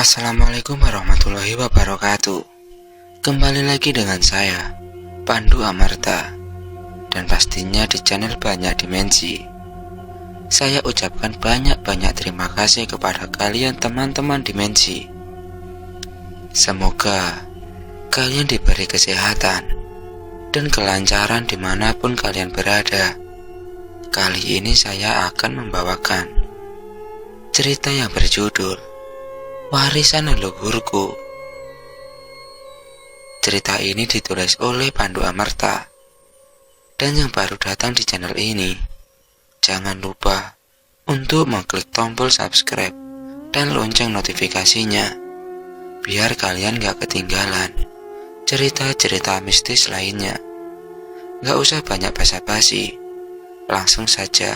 Assalamualaikum warahmatullahi wabarakatuh. Kembali lagi dengan saya, Pandu Amarta, dan pastinya di channel Banyak Dimensi. Saya ucapkan banyak-banyak terima kasih kepada kalian teman-teman Dimensi. Semoga kalian diberi kesehatan dan kelancaran dimanapun kalian berada. Kali ini saya akan membawakan cerita yang berjudul Warisan Leluhurku. Cerita ini ditulis oleh Pandu Amarta. Dan yang baru datang di channel ini, jangan lupa untuk mengklik tombol subscribe dan lonceng notifikasinya, biar kalian gak ketinggalan cerita-cerita mistis lainnya. Gak usah banyak basa-basi, langsung saja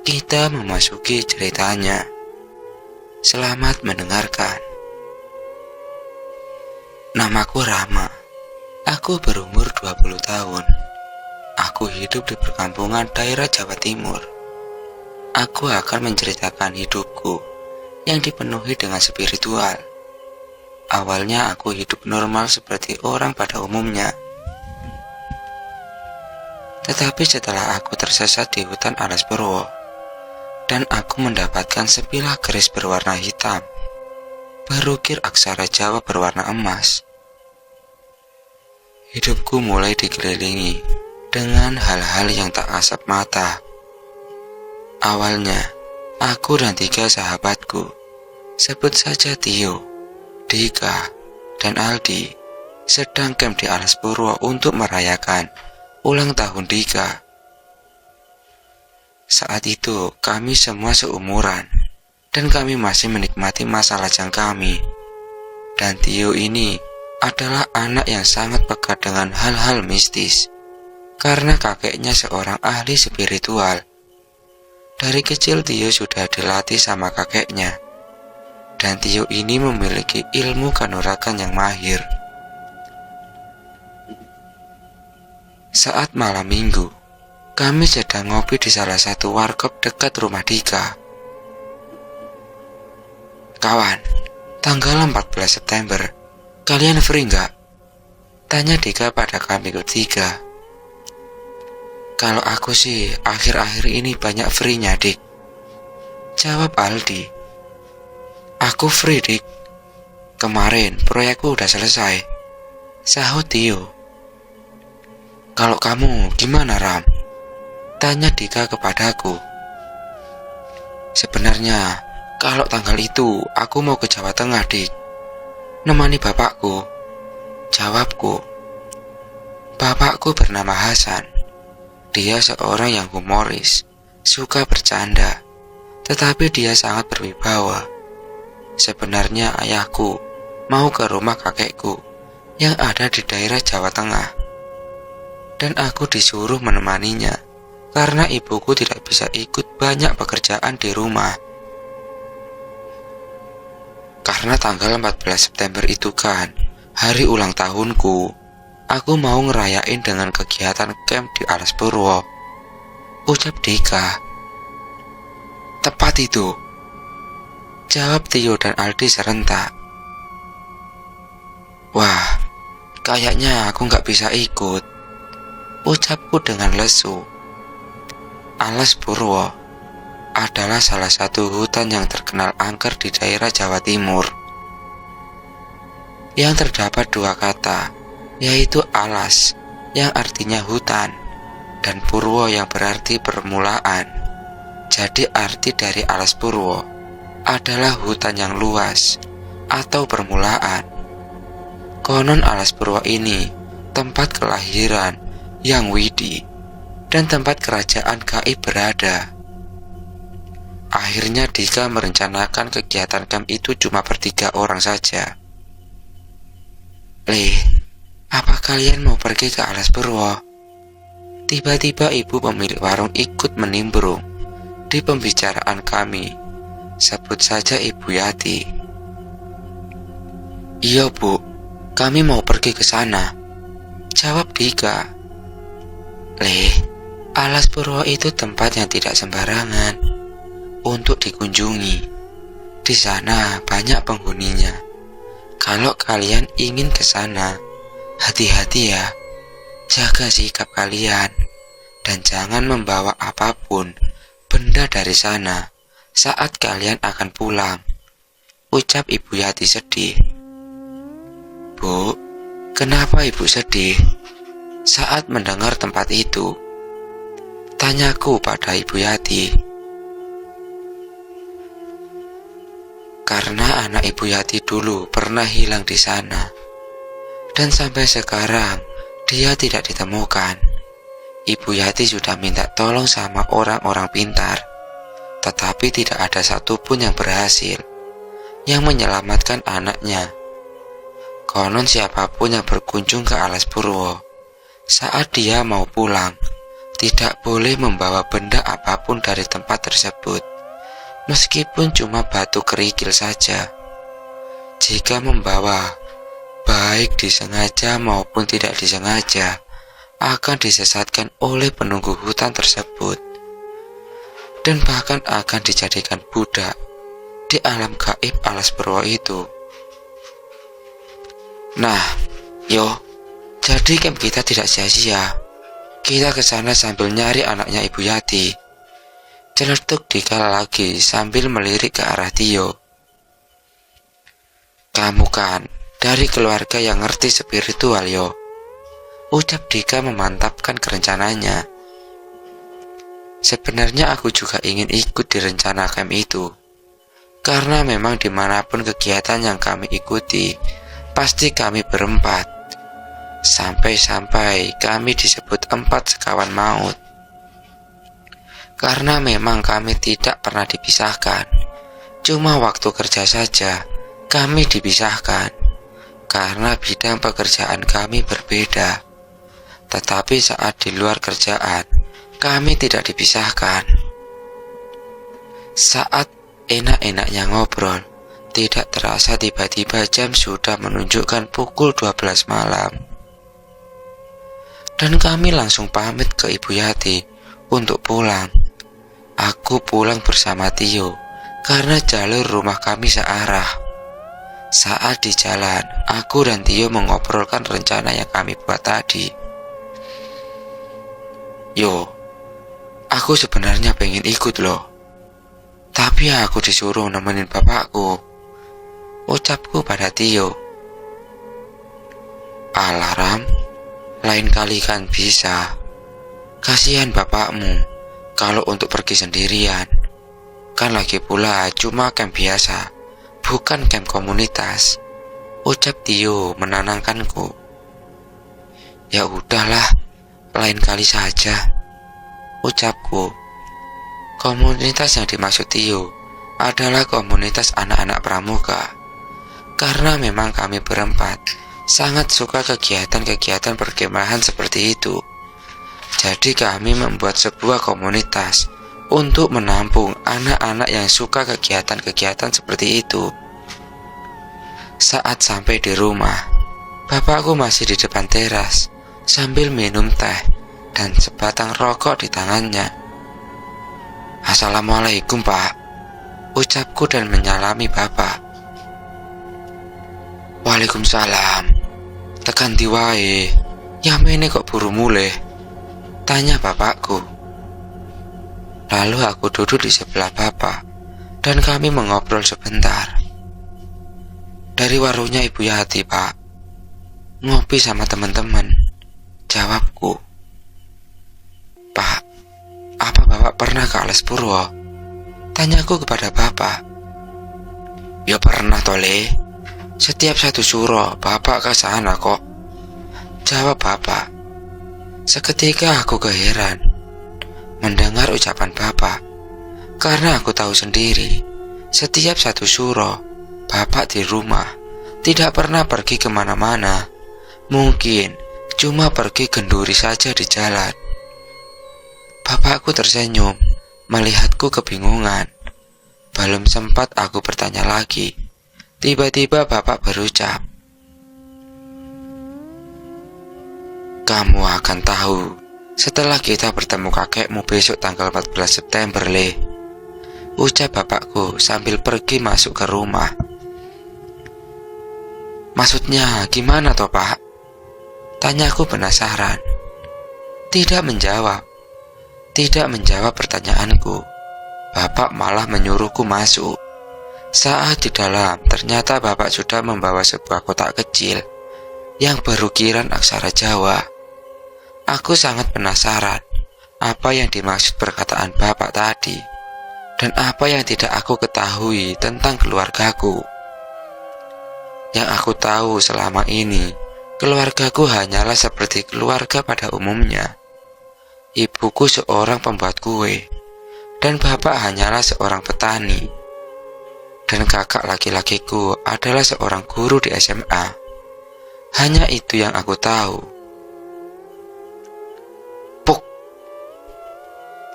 kita memasuki ceritanya. Selamat mendengarkan. Namaku Rama. Aku berumur 20 tahun. Aku hidup di perkampungan daerah Jawa Timur. Aku akan menceritakan hidupku yang dipenuhi dengan spiritual. Awalnya aku hidup normal seperti orang pada umumnya. Tetapi setelah aku tersesat di hutan Alas Purwo, dan aku mendapatkan sebilah keris berwarna hitam, berukir aksara Jawa berwarna emas. Hidupku mulai dikelilingi dengan hal-hal yang tak kasat mata. Awalnya, aku dan 3 sahabatku, sebut saja Tio, Dika, dan Aldi, sedang camp di Alas Purwo untuk merayakan ulang tahun Dika. Saat itu kami semua seumuran, dan kami masih menikmati masa lajang kami. Dan Tio ini adalah anak yang sangat pekat dengan hal-hal mistis, karena kakeknya seorang ahli spiritual. Dari kecil Tio sudah dilatih sama kakeknya, dan Tio ini memiliki ilmu kanuragan yang mahir. Saat malam minggu, kami sedang ngopi di salah satu warkop dekat rumah Dika. Kawan, tanggal 14 September, kalian free nggak? Tanya Dika pada kami bertiga. Kalau aku sih, akhir-akhir ini banyak free-nya, Dik. Jawab Aldi. Aku free, Dik. Kemarin proyekku udah selesai. Sahut Tio. Kalau kamu gimana, Ram? Tanya Dika kepadaku. Sebenarnya, kalau tanggal itu aku mau ke Jawa Tengah, Dik. Nemani bapakku. Jawabku. Bapakku bernama Hasan. Dia seorang yang humoris, suka bercanda, tetapi dia sangat berwibawa. Sebenarnya ayahku mau ke rumah kakekku yang ada di daerah Jawa Tengah, dan aku disuruh menemaninya karena ibuku tidak bisa ikut banyak pekerjaan di rumah. Karena tanggal 14 September itu kan hari ulang tahunku, aku mau ngerayain dengan kegiatan camp di Alas Purwo. Ucap Dika. Tepat itu, jawab Tio dan Aldi serentak. Wah, kayaknya aku gak bisa ikut, ucapku dengan lesu. Alas Purwo adalah salah satu hutan yang terkenal angker di daerah Jawa Timur, yang terdapat 2 kata, yaitu alas yang artinya hutan dan purwo yang berarti permulaan. Jadi arti dari Alas Purwo adalah hutan yang luas atau permulaan. Konon Alas Purwo ini tempat kelahiran Yang Widi dan tempat kerajaan gaib berada. Akhirnya Dika merencanakan kegiatan camp itu cuma ber3 orang saja. Apa kalian mau pergi ke Alas Purwo? Tiba-tiba ibu pemilik warung ikut menimbrung di pembicaraan kami. Sebut saja Ibu Yati. Iya, Bu, kami mau pergi ke sana, jawab Dika. Alas Purwo itu tempat yang tidak sembarangan untuk dikunjungi. Di sana banyak penghuninya Kalau kalian ingin ke sana, hati-hati ya. Jaga sikap kalian dan jangan membawa apapun benda dari sana saat kalian akan pulang, ucap Ibu Yati sedih. Bu, kenapa Ibu sedih saat mendengar tempat itu? Tanyaku pada Ibu Yati. Karena anak Ibu Yati dulu pernah hilang di sana, dan sampai sekarang dia tidak ditemukan. Ibu Yati sudah minta tolong sama orang-orang pintar, tetapi tidak ada satupun yang berhasil yang menyelamatkan anaknya. Konon siapapun yang berkunjung ke Alas Purwo saat dia mau pulang tidak boleh membawa benda apapun dari tempat tersebut, meskipun cuma batu kerikil saja. Jika membawa, baik disengaja maupun tidak disengaja, akan disesatkan oleh penunggu hutan tersebut, dan bahkan akan dijadikan budak di alam gaib Alas Purwo itu. Nah, jadi camp kita tidak sia-sia. Kita ke sana sambil nyari anaknya Ibu Yati, celetuk Dika lagi sambil melirik ke arah Tio. Kamu kan dari keluarga yang ngerti spiritual, ucap Dika memantapkan kerencananya. Sebenarnya aku juga ingin ikut di rencana camp itu, karena memang dimanapun kegiatan yang kami ikuti, pasti kami berempat. Sampai-sampai kami disebut 4 sekawan maut. Karena memang kami tidak pernah dipisahkan, cuma waktu kerja saja kami dipisahkan, karena bidang pekerjaan kami berbeda. Tetapi saat di luar kerjaan, kami tidak dipisahkan. Saat enak-enaknya ngobrol, tidak terasa tiba-tiba jam sudah menunjukkan pukul 12 malam. Dan kami langsung pamit ke Ibu Yati untuk pulang. Aku pulang bersama Tio, karena jalur rumah kami searah. Saat di jalan, aku dan Tio mengobrolkan rencana yang kami buat tadi. Aku sebenarnya pengen ikut loh, tapi aku disuruh nemenin bapakku, ucapku pada Tio. Alarm, lain kali kan bisa. Kasihan bapakmu kalau untuk pergi sendirian. Kan lagi pula cuma camp biasa, bukan camp komunitas, ucap Tio menenangkanku. Ya udahlah, lain kali saja, ucapku. Komunitas yang dimaksud Tio adalah komunitas anak-anak pramuka, karena memang kami berempat sangat suka kegiatan-kegiatan perkemahan seperti itu. Jadi kami membuat sebuah komunitas untuk menampung anak-anak yang suka kegiatan-kegiatan seperti itu. Saat sampai di rumah, bapakku masih di depan teras sambil minum teh dan sebatang rokok di tangannya. Assalamualaikum, Pak, ucapku dan menyalami bapak. Waalaikumsalam. Tekan diwae, yamene kok buru mulih, tanya bapakku. Lalu aku duduk di sebelah bapak dan kami mengobrol sebentar. Dari warungnya Ibu Yati, Pak. Ngopi sama teman-teman, jawabku. Pak, apa bapak pernah ke Alas Purwo? Tanyaku kepada bapak. Ya pernah tole. Setiap satu suro bapak ke sana kok, jawab bapak. Seketika aku keheran mendengar ucapan bapak, karena aku tahu sendiri setiap satu suro bapak di rumah tidak pernah pergi kemana-mana. Mungkin cuma pergi genduri saja di jalan. Bapakku tersenyum melihatku kebingungan. Belum sempat aku bertanya lagi, tiba-tiba bapak berucap, kamu akan tahu setelah kita bertemu kakekmu besok tanggal 14 September, Le, ucap bapakku sambil pergi masuk ke rumah. Maksudnya gimana toh Pak? Tanyaku penasaran. Tidak menjawab pertanyaanku. Bapak malah menyuruhku masuk. Saat di dalam, ternyata Bapak sudah membawa sebuah kotak kecil yang berukiran aksara Jawa. Aku sangat penasaran apa yang dimaksud perkataan Bapak tadi, dan apa yang tidak aku ketahui tentang keluargaku. Yang aku tahu selama ini, keluargaku hanyalah seperti keluarga pada umumnya. Ibuku seorang pembuat kue, dan bapak hanyalah seorang petani. Dan kakak laki-lakiku adalah seorang guru di SMA. Hanya itu yang aku tahu. Puk!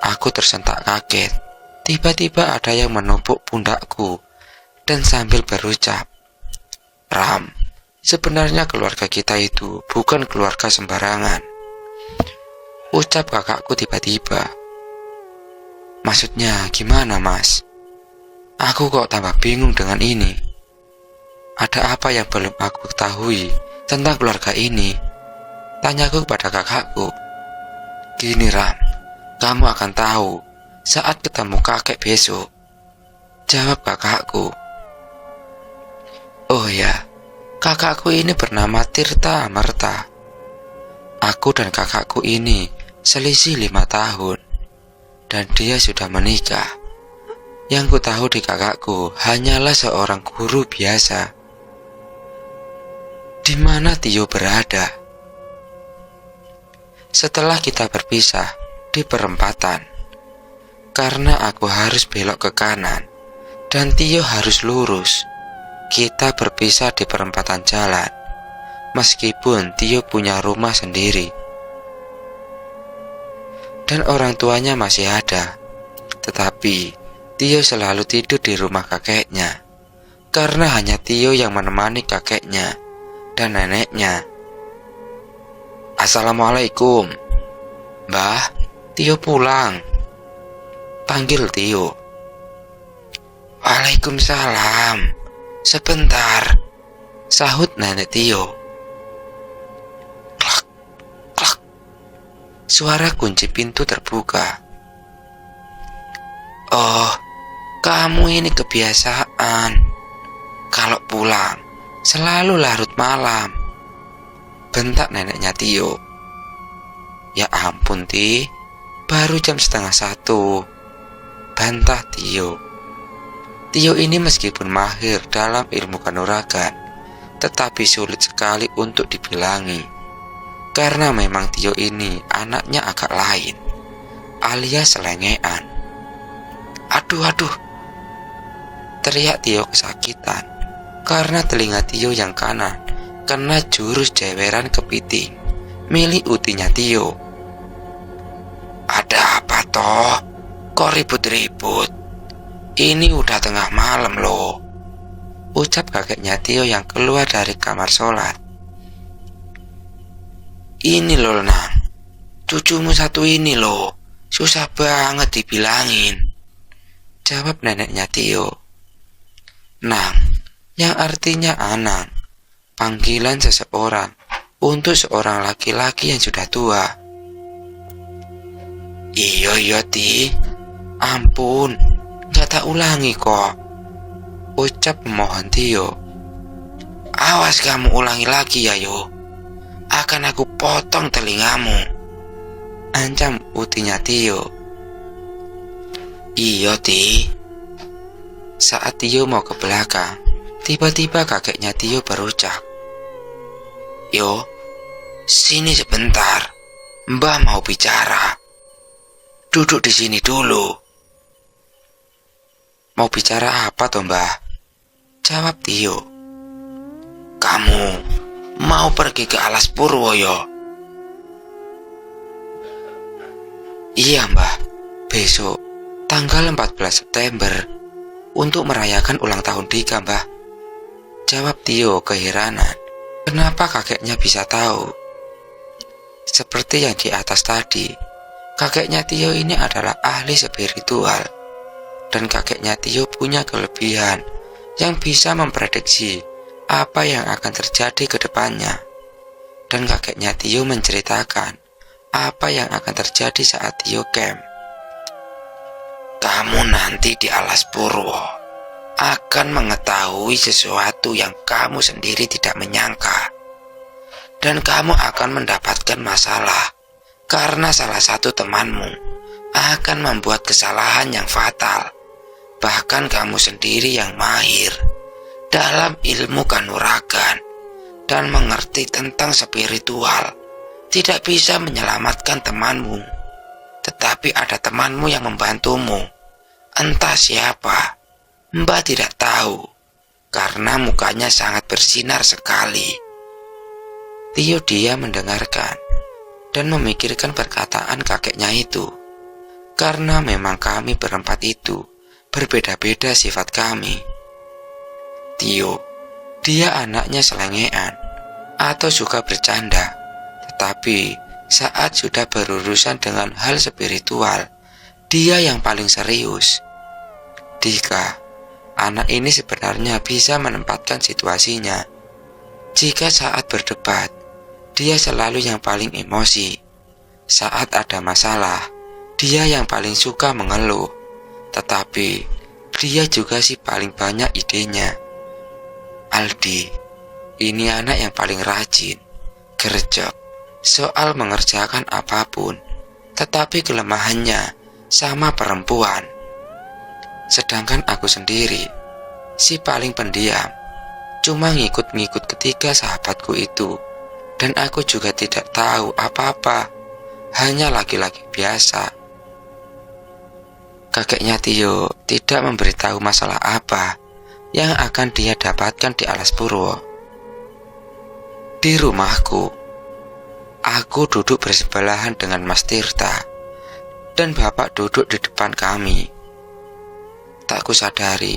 Aku tersentak kaget. Tiba-tiba ada yang menepuk pundakku dan sambil berucap, "Ram, sebenarnya keluarga kita itu bukan keluarga sembarangan," ucap kakakku tiba-tiba. Maksudnya gimana, Mas? Aku kok tambah bingung dengan ini. Ada apa yang belum aku ketahui tentang keluarga ini? Tanyaku kepada kakakku. Gini Ram, kamu akan tahu saat ketemu kakek besok, jawab kakakku. Oh ya, kakakku ini bernama Tirta Amarta. Aku dan kakakku ini selisih 5 tahun, dan dia sudah menikah. Yang ku tahu di kakakku hanyalah seorang guru biasa. Di mana Tio berada? Setelah kita berpisah di perempatan, karena aku harus belok ke kanan dan Tio harus lurus, kita berpisah di perempatan jalan. Meskipun Tio punya rumah sendiri dan orang tuanya masih ada, tetapi Tio selalu tidur di rumah kakeknya, karena hanya Tio yang menemani kakeknya dan neneknya. Assalamualaikum, Mbah, Tio pulang, panggil Tio. Waalaikumsalam, sebentar, sahut nenek Tio. Klak, klak. Suara kunci pintu terbuka. Oh, kamu ini kebiasaan. Kalau pulang, selalu larut malam, bentak neneknya Tio. Ya ampun Ti, baru jam 12:30, bantah Tio. Tio ini meskipun mahir dalam ilmu kanuragan, tetapi sulit sekali untuk dibilangi. Karena memang Tio ini anaknya agak lain, alias selengean. Aduh, teriak Tio kesakitan karena telinga Tio yang kanan kena jurus jeweran kepiting milik utinya Tio. Ada apa toh? Kok ribut-ribut? Ini udah tengah malam loh, ucap kakeknya Tio yang keluar dari kamar sholat. Ini loh Nang, cucumu satu ini loh, susah banget dibilangin, jawab neneknya Tio. Nang, yang artinya Anang, panggilan seseorang untuk seorang laki-laki yang sudah tua. Iya Ti, ampun, gak tak ulangi kok, ucap pemohon Tio. Awas kamu ulangi lagi ya yo, akan aku potong telingamu, ancam utinya Tio. Iya Ti. Saat Tio mau ke belakang, tiba-tiba kakeknya Tio berucap, Yo, sini sebentar, Mbah mau bicara. Duduk di sini dulu. Mau bicara apa toh Mbah? Jawab Tio. Kamu mau pergi ke Alas Purwo yo? Iya Mbah, besok tanggal 14 September untuk merayakan ulang tahun Dika Mbah, jawab Tio keheranan. Kenapa kakeknya bisa tahu? Seperti yang di atas tadi, kakeknya Tio ini adalah ahli spiritual, dan kakeknya Tio punya kelebihan yang bisa memprediksi apa yang akan terjadi ke depannya. Dan kakeknya Tio menceritakan apa yang akan terjadi saat Tio camp. Kamu nanti di Alas Purwo akan mengetahui sesuatu yang kamu sendiri tidak menyangka. Dan kamu akan mendapatkan masalah karena salah satu temanmu akan membuat kesalahan yang fatal. Bahkan kamu sendiri yang mahir dalam ilmu kanuragan dan mengerti tentang spiritual tidak bisa menyelamatkan temanmu. Tetapi ada temanmu yang membantumu. Entah siapa, Mbak tidak tahu, karena mukanya sangat bersinar sekali. Tio dia mendengarkan dan memikirkan perkataan kakeknya itu. Karena memang kami berempat itu berbeda-beda sifat kami. Tio, dia anaknya selengean atau suka bercanda. Tetapi saat sudah berurusan dengan hal spiritual, dia yang paling serius. Dika, anak ini sebenarnya bisa menempatkan situasinya. Jika saat berdebat, dia selalu yang paling emosi. Saat ada masalah, dia yang paling suka mengeluh. Tetapi dia juga sih paling banyak idenya. Aldi, ini anak yang paling rajin, gercep, soal mengerjakan apapun. Tetapi kelemahannya sama perempuan. Sedangkan aku sendiri, si paling pendiam, cuma ngikut-ngikut ketiga sahabatku itu. Dan aku juga tidak tahu apa-apa, hanya laki-laki biasa. Kakeknya Tio tidak memberitahu masalah apa yang akan dia dapatkan di Alas Purwo. Di rumahku, aku duduk bersebelahan dengan Mas Tirta, dan bapak duduk di depan kami. Tak kusadari,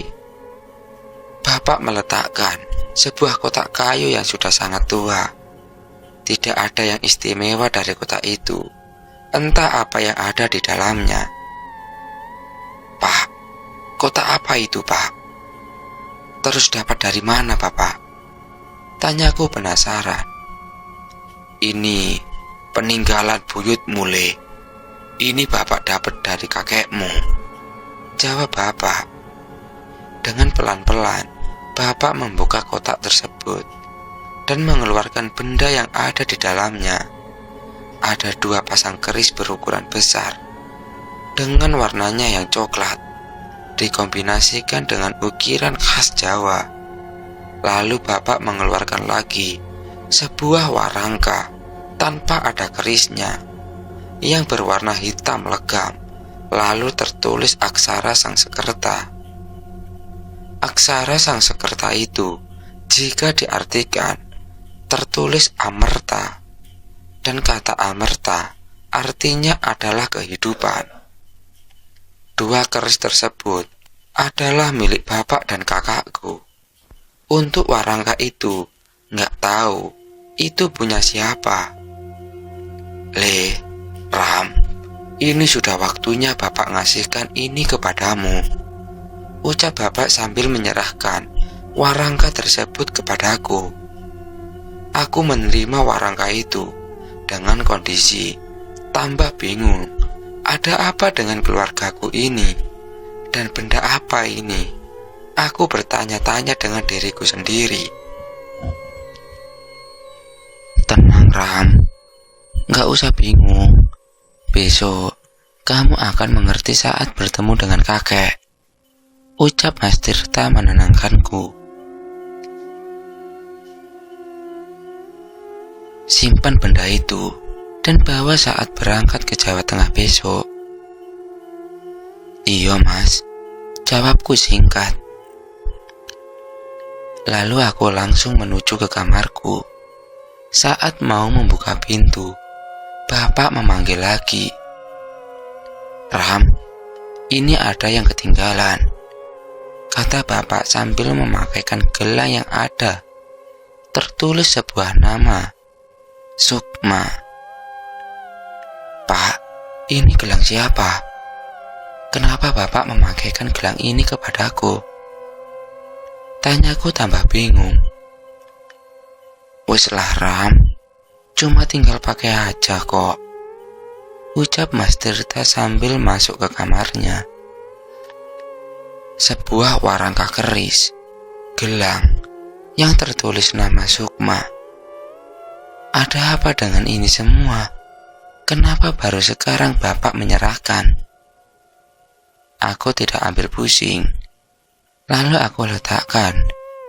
bapak meletakkan sebuah kotak kayu yang sudah sangat tua. Tidak ada yang istimewa dari kotak itu, entah apa yang ada di dalamnya. Pak, kotak apa itu, Pak? Terus dapat dari mana, Bapak? Tanyaku penasaran. Ini peninggalan buyut Mule. Ini Bapak dapat dari kakekmu, jawab Bapak. Dengan pelan-pelan, Bapak membuka kotak tersebut dan mengeluarkan benda yang ada di dalamnya. Ada 2 pasang keris berukuran besar dengan warnanya yang coklat, dikombinasikan dengan ukiran khas Jawa. Lalu Bapak mengeluarkan lagi sebuah warangka tanpa ada kerisnya yang berwarna hitam legam, lalu tertulis aksara Sangsekerta. Aksara Sangsekerta itu jika diartikan tertulis amerta, dan kata amerta artinya adalah kehidupan. 2 keris tersebut adalah milik bapak dan kakakku. Untuk warangka itu, nggak tahu itu punya siapa. Ram, ini sudah waktunya bapak ngasihkan ini kepadamu, ucap bapak sambil menyerahkan warangka tersebut kepadaku. Aku menerima warangka itu dengan kondisi tambah bingung. Ada apa dengan keluargaku ini? Dan benda apa ini? Aku bertanya-tanya dengan diriku sendiri. Tenang, Ram, gak usah bingung. Besok kamu akan mengerti saat bertemu dengan kakek, ucap Mas Tirta menenangkanku. Simpan benda itu dan bawa saat berangkat ke Jawa Tengah besok. Iya, Mas, jawabku singkat. Lalu aku langsung menuju ke kamarku. Saat mau membuka pintu, bapak memanggil lagi. Ram, ini ada yang ketinggalan, kata bapak sambil memakaikan gelang yang ada tertulis sebuah nama, Sukma. Pak, ini gelang siapa? Kenapa bapak memakaikan gelang ini kepadaku? Tanyaku tambah bingung. Wes lah Ram, cuma tinggal pakai aja kok, ucap Mas Tirta sambil masuk ke kamarnya. Sebuah warangka keris, gelang, yang tertulis nama Sukma. Ada apa dengan ini semua? Kenapa baru sekarang Bapak menyerahkan? Aku tidak ambil pusing. Lalu aku letakkan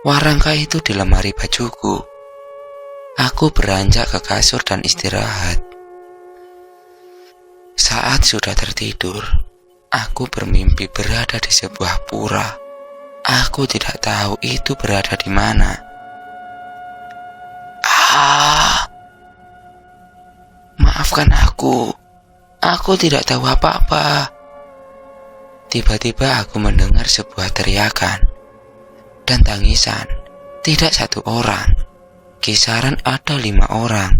warangka itu di lemari bajuku. Aku beranjak ke kasur dan istirahat. Saat sudah tertidur, aku bermimpi berada di sebuah pura. Aku tidak tahu itu berada di mana. Maafkan aku tidak tahu apa-apa. Tiba-tiba aku mendengar sebuah teriakan dan tangisan. Tidak satu orang, kisaran ada 5 orang.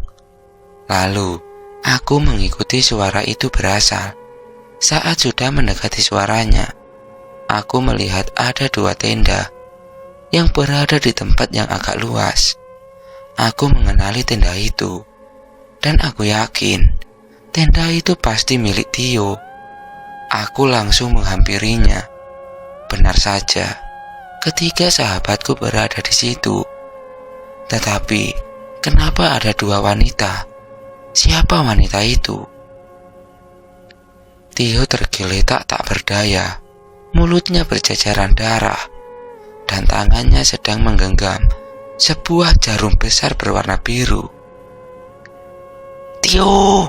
Lalu aku mengikuti suara itu berasal. Saat sudah mendekati suaranya, aku melihat ada 2 tenda yang berada di tempat yang agak luas. Aku mengenali tenda itu, dan aku yakin tenda itu pasti milik Tio. Aku langsung menghampirinya. Benar saja, ketiga sahabatku berada di situ. Tetapi, kenapa ada 2 wanita? Siapa wanita itu? Tio tergeletak tak berdaya. Mulutnya berceceran darah, dan tangannya sedang menggenggam sebuah jarum besar berwarna biru. Tio!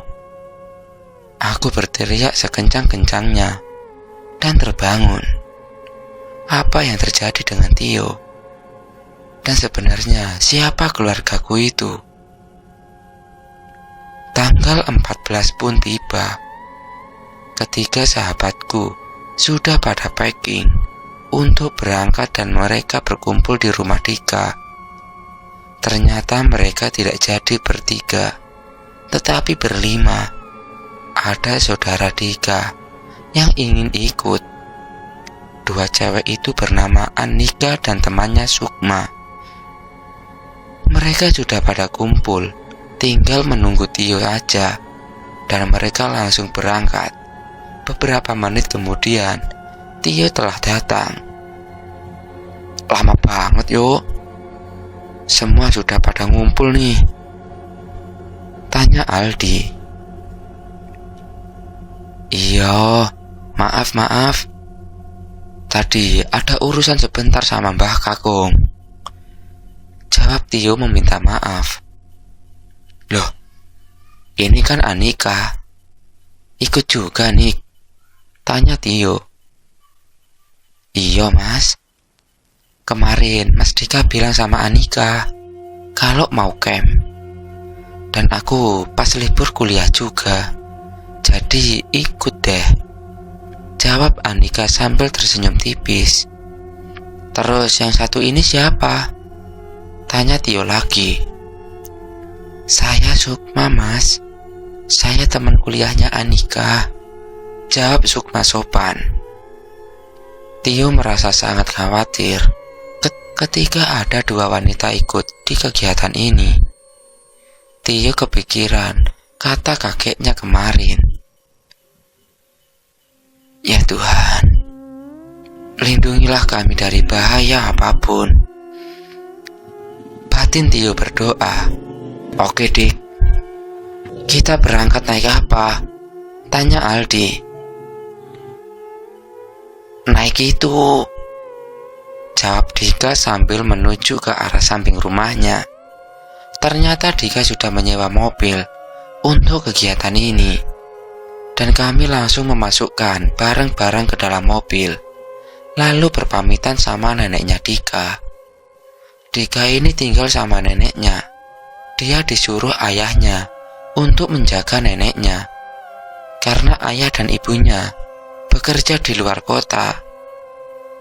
Aku berteriak sekencang-kencangnya dan terbangun. Apa yang terjadi dengan Tio? Dan sebenarnya siapa keluargaku itu? Tanggal 14 pun tiba. Ketiga sahabatku sudah pada packing untuk berangkat dan mereka berkumpul di rumah Dika. Ternyata mereka tidak jadi bertiga, tetapi berlima. Ada saudara Dika yang ingin ikut. 2 cewek itu bernama Anika dan temannya Sukma. Mereka sudah pada kumpul, tinggal menunggu Tio aja, dan mereka langsung berangkat. Beberapa menit kemudian, Tio telah datang. Lama banget yuk. Semua sudah pada ngumpul nih, tanya Aldi. Iya, maaf. Tadi ada urusan sebentar sama Mbah Kakung, jawab Tio meminta maaf. Loh, ini kan Anika. Ikut juga nih, tanya Tio. Iya mas, kemarin Mas Dika bilang sama Anika kalau mau camp. Dan aku pas libur kuliah juga, jadi ikut deh, jawab Anika sambil tersenyum tipis. Terus yang satu ini siapa? Tanya Tio lagi. Saya Sukma mas, saya teman kuliahnya Anika, jawab Sukma sopan. Tio merasa sangat khawatir ketika ada 2 wanita ikut di kegiatan ini. Tio kepikiran kata kakeknya kemarin. Ya Tuhan, lindungilah kami dari bahaya apapun. Batin Tio berdoa. Oke Dik, kita berangkat naik apa? Tanya Aldi. Naik itu, jawab Dika sambil menuju ke arah samping rumahnya. Ternyata Dika sudah menyewa mobil untuk kegiatan ini, dan kami langsung memasukkan barang-barang ke dalam mobil, lalu berpamitan sama neneknya Dika. Dika ini tinggal sama neneknya. Dia disuruh ayahnya untuk menjaga neneknya, karena ayah dan ibunya bekerja di luar kota.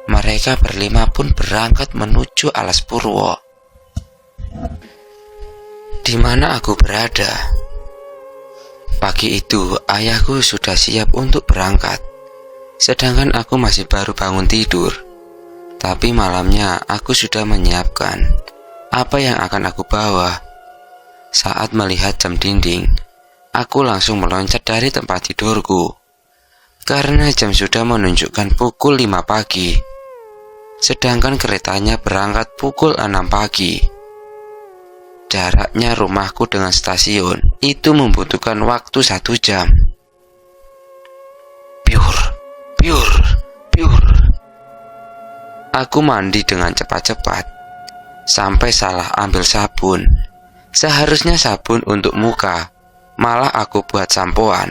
Mereka berlima pun berangkat menuju Alas Purwo, di mana aku berada. Pagi itu ayahku sudah siap untuk berangkat, sedangkan aku masih baru bangun tidur. Tapi malamnya aku sudah menyiapkan apa yang akan aku bawa Saat melihat jam dinding, aku langsung meloncat dari tempat tidurku. Karena jam sudah menunjukkan pukul 5 pagi. Sedangkan keretanya berangkat pukul 6 pagi. Jaraknya rumahku dengan stasiun itu membutuhkan waktu 1 jam. Piur. Aku mandi dengan cepat-cepat, sampai salah ambil sabun. Seharusnya sabun untuk muka, malah aku buat sampoan.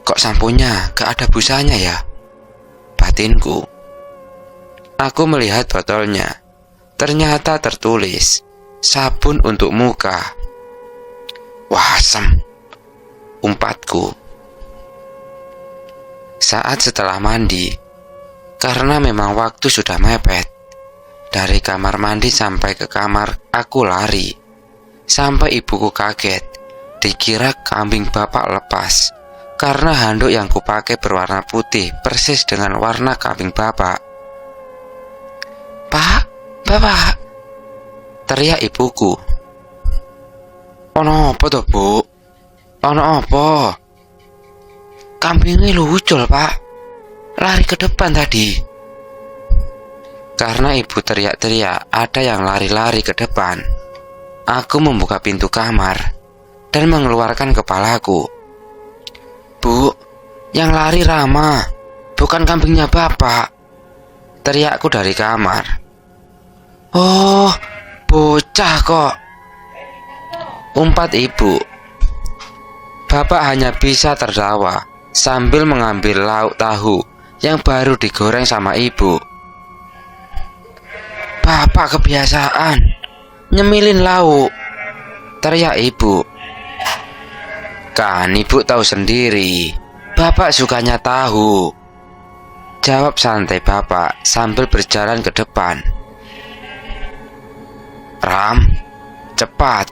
Kok samponya gak ada busanya ya? Batinku. Aku melihat botolnya. Ternyata tertulis sabun untuk muka. Wah, asem, umpatku. Saat setelah mandi, karena memang waktu sudah mepet, dari kamar mandi sampai ke kamar aku lari. Sampai ibuku kaget, dikira kambing bapak lepas, karena handuk yang kupakai berwarna putih persis dengan warna kambing bapak. Pak, bapak, teriak ibuku. Ono apa toh, Bu? Ono apa? Kambingnya lucu, Pak. Lari ke depan tadi. Karena ibu teriak-teriak, ada yang lari-lari ke depan. Aku membuka pintu kamar dan mengeluarkan kepalaku. Bu, yang lari Rama, bukan kambingnya bapak, teriakku dari kamar. Oh, bocah kok, umpat ibu. Bapak hanya bisa tertawa sambil mengambil lauk tahu yang baru digoreng sama ibu. Bapak kebiasaan nyemilin lauk, teriak ibu. Kan ibu tahu sendiri, bapak sukanya tahu, jawab santai bapak sambil berjalan ke depan. Ram, cepat,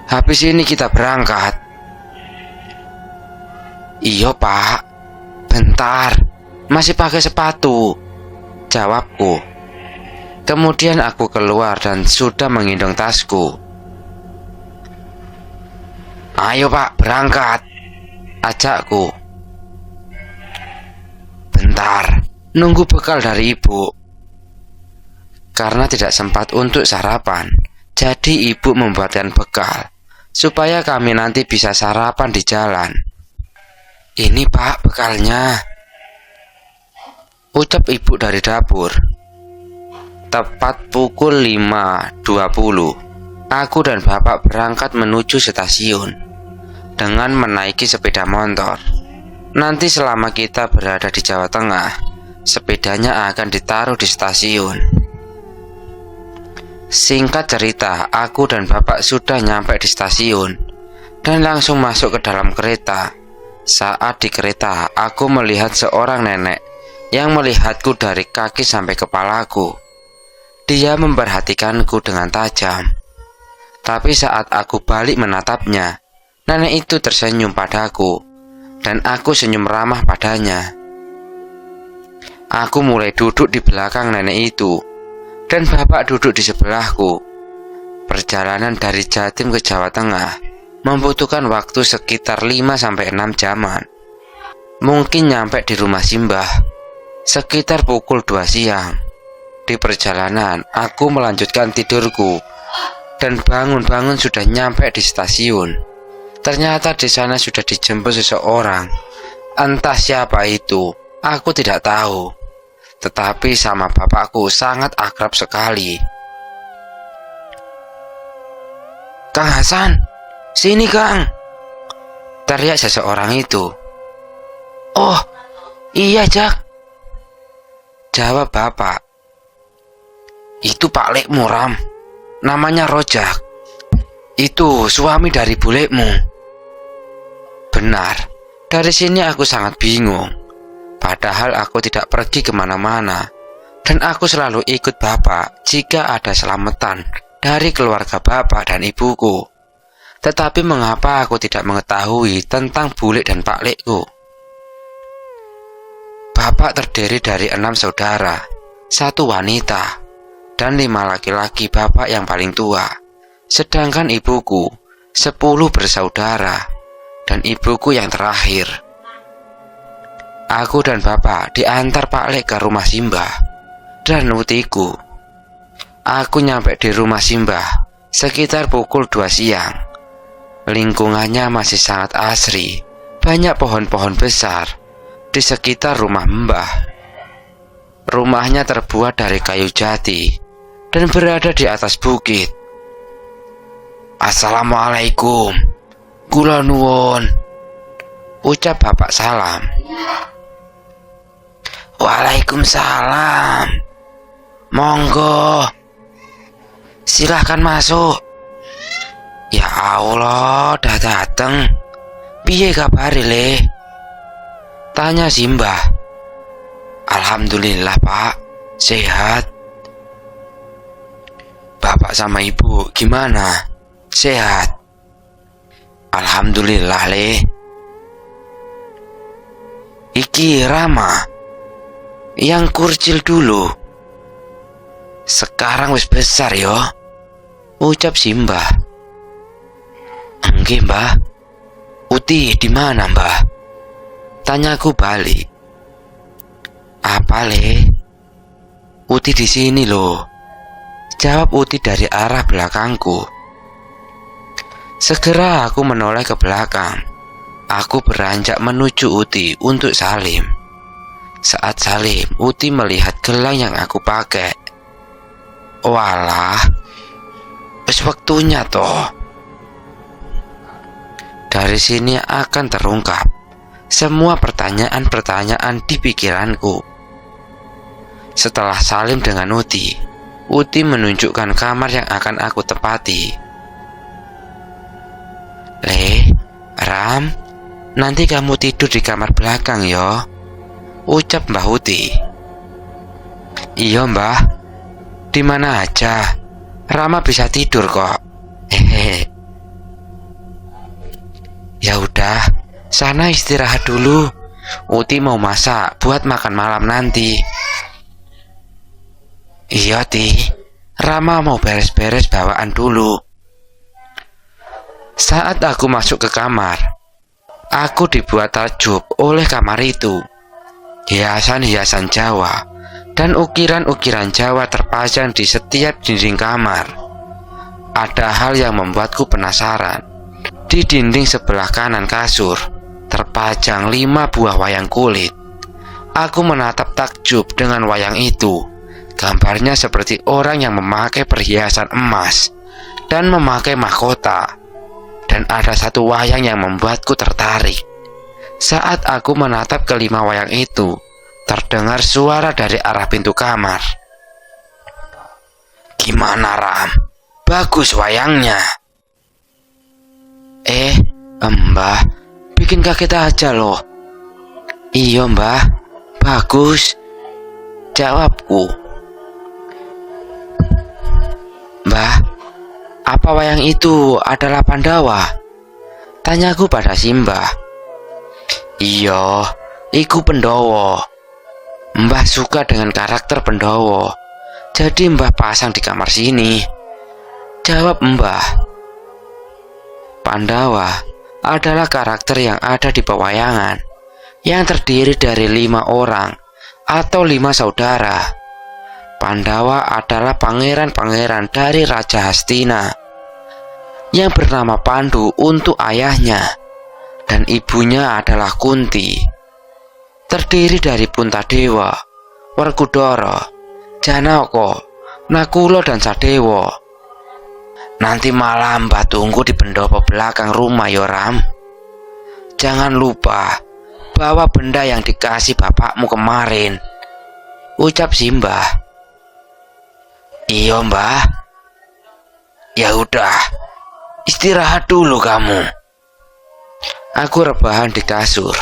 habis ini kita berangkat. Iya pak, bentar, masih pakai sepatu, jawabku. Kemudian aku keluar dan sudah menggendong tasku. Ayo pak, berangkat, ajakku. Bentar, nunggu bekal dari ibu. Karena tidak sempat untuk sarapan, jadi ibu membuatkan bekal supaya kami nanti bisa sarapan di jalan. Ini pak bekalnya, ucap ibu dari dapur. Tepat pukul 5.20, aku dan bapak berangkat menuju stasiun dengan menaiki sepeda motor. Nanti selama kita berada di Jawa Tengah, sepedanya akan ditaruh di stasiun. Singkat cerita, aku dan bapak sudah nyampe di stasiun dan langsung masuk ke dalam kereta. Saat di kereta, aku melihat seorang nenek yang melihatku dari kaki sampai kepalaku. Dia memperhatikanku dengan tajam. Tapi saat aku balik menatapnya, nenek itu tersenyum padaku, dan aku senyum ramah padanya. Aku mulai duduk di belakang nenek itu, dan bapak duduk di sebelahku. Perjalanan dari Jatim ke Jawa Tengah membutuhkan waktu sekitar 5-6 jaman. Mungkin nyampe di rumah Simbah sekitar pukul 2 siang. Di perjalanan, aku melanjutkan tidurku dan bangun-bangun sudah nyampe di stasiun. Ternyata di sana sudah dijemput seseorang. Entah siapa itu, aku tidak tahu. Tetapi sama bapakku sangat akrab sekali. Kang Hasan, sini Kang, teriak seseorang itu. Oh, iya Jak, jawab bapak. Itu Pak Lekmu Ram, namanya Rojak. Itu suami dari bulekmu. Benar, dari sini aku sangat bingung. Padahal aku tidak pergi kemana-mana, dan aku selalu ikut bapak jika ada selamatan dari keluarga bapak dan ibuku. Tetapi mengapa aku tidak mengetahui tentang Bulek dan Pak Lekku? Bapak terdiri dari 6 saudara, 1 wanita, dan 5 laki-laki. Bapak yang paling tua. sedangkan ibuku 10 bersaudara, dan ibuku yang terakhir. Aku dan bapak diantar Pak Lek ke rumah Simbah dan utiku. Aku nyampe di rumah Simbah sekitar pukul 2 siang. Lingkungannya masih sangat asri, banyak pohon-pohon besar di sekitar rumah Mbah. Rumahnya terbuat dari kayu jati dan berada di atas bukit. "Assalamualaikum, kula nuwun," ucap bapak salam. "Waalaikumsalam, monggo, silahkan masuk." "Ya Allah, dah dateng. Piye kabari le?" tanya Simbah. "Alhamdulillah Pak, sehat." "Bapak sama ibu gimana? Sehat?" "Alhamdulillah le." "Iki Rama yang kurcil dulu, sekarang wis besar yo," ucap Simbah. "Enggih Mbah." "Uti di mana Mbah?" tanyaku balik. "Apa le?" "Uti di sini loh," jawab Uti dari arah belakangku. Segera aku menoleh ke belakang. Aku beranjak menuju Uti untuk salim. Saat salim, Uti melihat gelang yang aku pakai. "Walah, wis waktunya toh." Dari sini akan terungkap semua pertanyaan-pertanyaan di pikiranku. Setelah salim dengan Uti, Uti menunjukkan kamar yang akan aku tepati. "Le, Ram, nanti kamu tidur di kamar belakang yo," ucap Mbah Uti. "Iya Mbah, di mana aja, Rama bisa tidur kok." "Hehe." "Ya udah, sana istirahat dulu. Uti mau masak buat makan malam nanti." "Iya Ti, Rama mau beres-beres bawaan dulu." Saat aku masuk ke kamar, aku dibuat takjub oleh kamar itu. Hiasan-hiasan Jawa dan ukiran-ukiran Jawa terpajang di setiap dinding kamar. Ada hal yang membuatku penasaran. Di dinding sebelah kanan kasur terpajang 5 buah wayang kulit. Aku menatap takjub dengan wayang itu. Gambarnya seperti orang yang memakai perhiasan emas dan memakai mahkota. Dan ada satu wayang yang membuatku tertarik. Saat aku menatap kelima wayang itu, terdengar suara dari arah pintu kamar. "Gimana Ram? Bagus wayangnya." Mbah, bikin kaget aja loh." "Iya Mbah, bagus," jawabku. "Mbah, apa wayang itu adalah Pandawa?" tanyaku pada Simbah. "Iya, iku Pandhawa. Mbah suka dengan karakter Pandhawa, jadi Mbah pasang di kamar sini," jawab Mbah. Pandawa adalah karakter yang ada di pewayangan, yang terdiri dari 5 orang atau 5 saudara. Pandawa adalah pangeran-pangeran dari Raja Hastina yang bernama Pandu untuk ayahnya, dan ibunya adalah Kunti. Terdiri dari Puntadewa, Werkudara, Janaka, Nakula, dan Sadewa. "Nanti malam Mbah tunggu di pendopo belakang rumah yo Ram. Jangan lupa bawa benda yang dikasih bapakmu kemarin," ucap Simbah. "Iya Mbah." "Ya udah, istirahat dulu kamu." Aku rebahan di kasur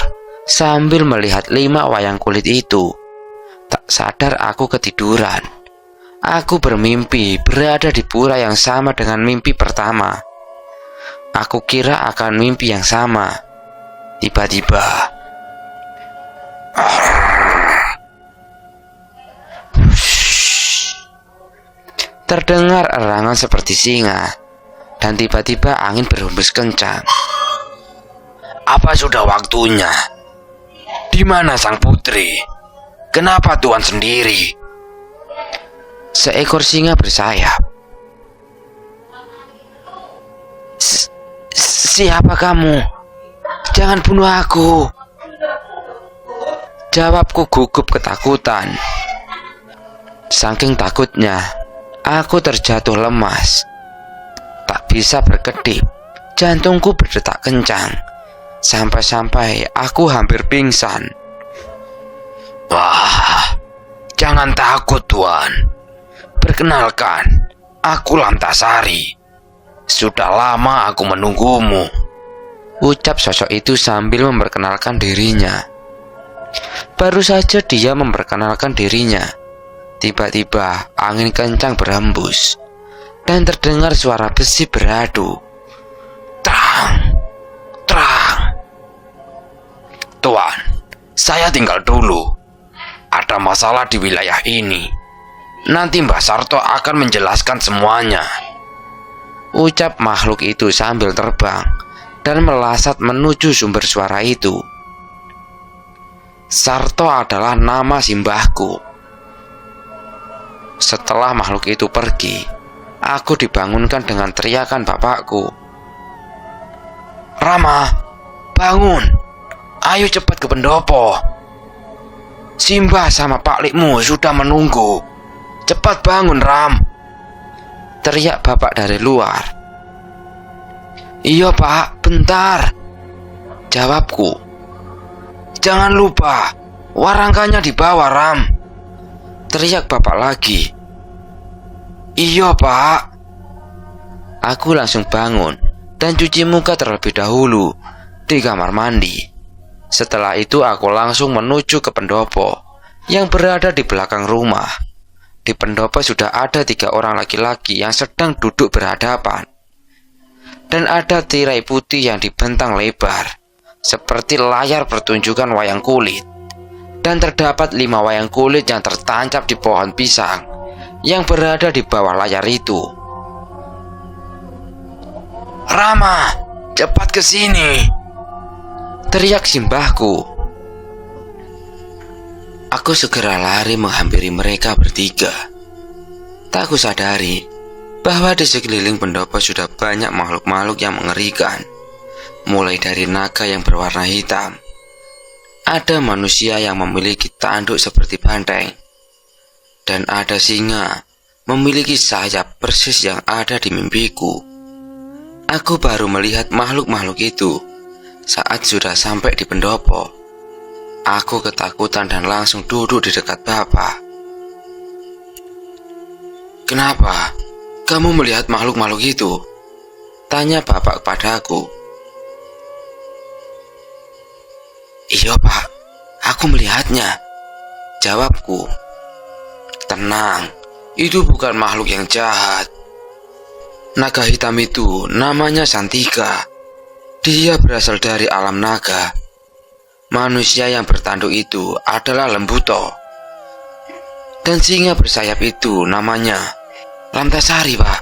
sambil melihat 5 wayang kulit itu. Tak sadar aku ketiduran. Aku bermimpi berada di pura yang sama dengan mimpi pertama. Aku kira akan mimpi yang sama. Tiba-tiba terdengar erangan seperti singa. dan tiba-tiba angin berhembus kencang. Apa sudah waktunya? Di mana sang putri? Kenapa Tuan sendiri? Seekor singa bersayap. Siapa kamu? Jangan bunuh aku, jawabku gugup ketakutan. Saking takutnya, aku terjatuh lemas. Tak bisa berkedip, jantungku berdetak kencang. Sampai-sampai aku hampir pingsan. Wah, jangan takut Tuan. Perkenalkan, aku Lantasari. Sudah lama aku menunggumu, ucap sosok itu sambil memperkenalkan dirinya. Baru saja dia memperkenalkan dirinya, tiba-tiba angin kencang berhembus dan terdengar suara besi beradu. Terang, terang. Tuan, saya tinggal dulu. Ada masalah di wilayah ini. Nanti Mbah Sarto akan menjelaskan semuanya, ucap makhluk itu sambil terbang dan melasat menuju sumber suara itu. Sarto adalah nama simbahku. Setelah makhluk itu pergi, aku dibangunkan dengan teriakan bapakku. Rama, bangun! Ayo cepat ke pendopo. Simbah sama Pak Likmu sudah menunggu. Cepat bangun, Ram, teriak bapak dari luar. Iya Pak, bentar, jawabku. Jangan lupa, warangkanya di bawah, Ram, teriak bapak lagi. Iya Pak. Aku langsung bangun dan cuci muka terlebih dahulu di kamar mandi. Setelah itu aku langsung menuju ke pendopo yang berada di belakang rumah. Di pendopo sudah ada 3 orang laki-laki yang sedang duduk berhadapan. Dan ada tirai putih yang dibentang lebar, seperti layar pertunjukan wayang kulit. Dan terdapat 5 wayang kulit yang tertancap di pohon pisang yang berada di bawah layar itu. Rama, cepat ke sini, teriak simbahku. Aku segera lari menghampiri mereka bertiga. Tak kusadari bahwa di sekeliling pendopo sudah banyak makhluk-makhluk yang mengerikan. Mulai dari naga yang berwarna hitam, ada manusia yang memiliki tanduk seperti banteng, dan ada singa memiliki sayap persis yang ada di mimpiku. Aku baru melihat makhluk-makhluk itu saat sudah sampai di pendopo. Aku ketakutan dan langsung duduk di dekat bapak. Kenapa? Kamu melihat makhluk-makhluk itu? Tanya bapak kepadaku. Iya Pak, aku melihatnya, jawabku. Tenang, itu bukan makhluk yang jahat. Naga hitam itu namanya Santika. Dia berasal dari alam naga. Manusia yang bertanduk itu adalah Lembuto. Dan singa bersayap itu namanya Lantasari, Pak.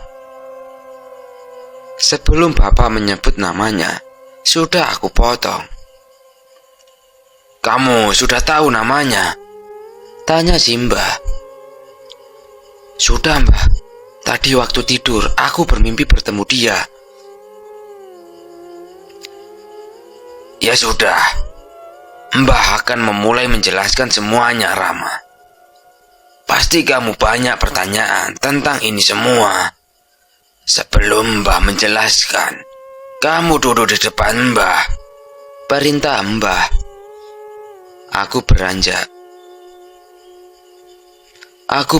Sebelum bapak menyebut namanya, sudah aku potong. Kamu sudah tahu namanya? Tanya Simbah. Sudah, Mbah. Tadi waktu tidur aku bermimpi bertemu dia. Ya sudah, Mbah akan memulai menjelaskan semuanya, Rama. Pasti kamu banyak pertanyaan tentang ini semua. Sebelum Mbah menjelaskan, kamu duduk di depan Mbah, perintah Mbah. Aku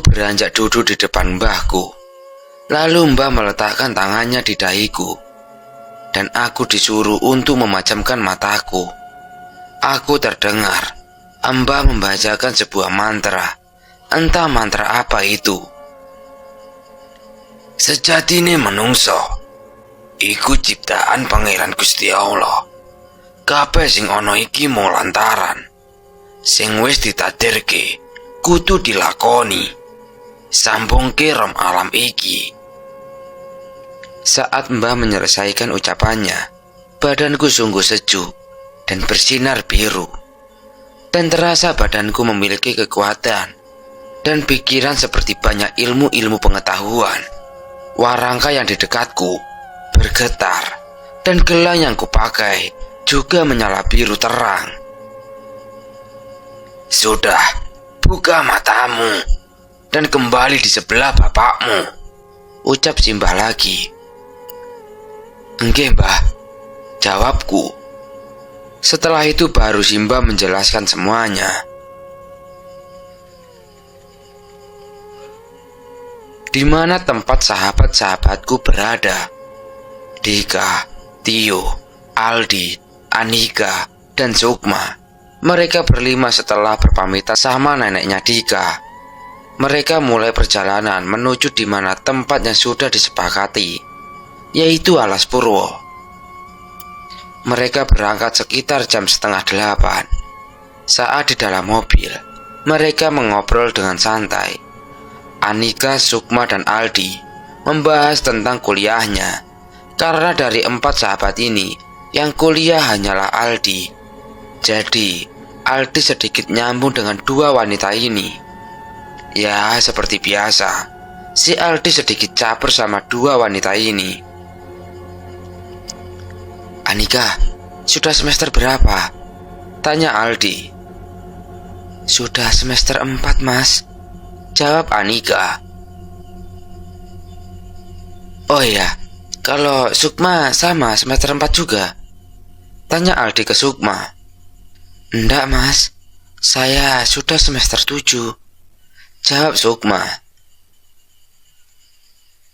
beranjak duduk di depan Mbahku. Lalu Mbah meletakkan tangannya di dahiku, dan aku disuruh untuk memejamkan mataku. Aku terdengar Mbah membacakan sebuah mantra. Entah mantra apa itu. Sejatine menungso iku ciptaan Pangeran Gusti Allah. Kabeh sing ana iki mung lantaran sing wis ditadirke kudu dilakoni. Sambungke rom alam iki. Saat Mbah menyelesaikan ucapannya, badanku sungguh sejuk dan bersinar biru. Dan terasa badanku memiliki kekuatan dan pikiran seperti banyak ilmu-ilmu pengetahuan. Warangka yang di dekatku bergetar dan gelang yang kupakai juga menyala biru terang. Sudah, buka matamu dan kembali di sebelah bapakmu, ucap Simbah lagi. Enggak, Mbah, jawabku. Setelah itu baru Simbah menjelaskan semuanya. Di mana tempat sahabat-sahabatku berada. Dika, Tio, Aldi, Anika, dan Sukma. Mereka berlima setelah berpamitan sama neneknya Dika. Mereka mulai perjalanan menuju di mana tempat yang sudah disepakati, yaitu Alas Purwo. Mereka berangkat sekitar jam 7:30. Saat di dalam mobil, mereka mengobrol dengan santai. Anika, Sukma, dan Aldi membahas tentang kuliahnya. Karena dari 4 sahabat ini, yang kuliah hanyalah Aldi. Jadi, Aldi sedikit nyambung dengan 2 wanita ini. Ya, seperti biasa, si Aldi sedikit caper sama 2 wanita ini. Anika, sudah semester berapa? Tanya Aldi. Sudah semester 4, Mas, jawab Anika. Oh iya, kalau Sukma sama semester 4 juga? Tanya Aldi ke Sukma. Enggak, Mas, saya sudah semester 7, jawab Sukma.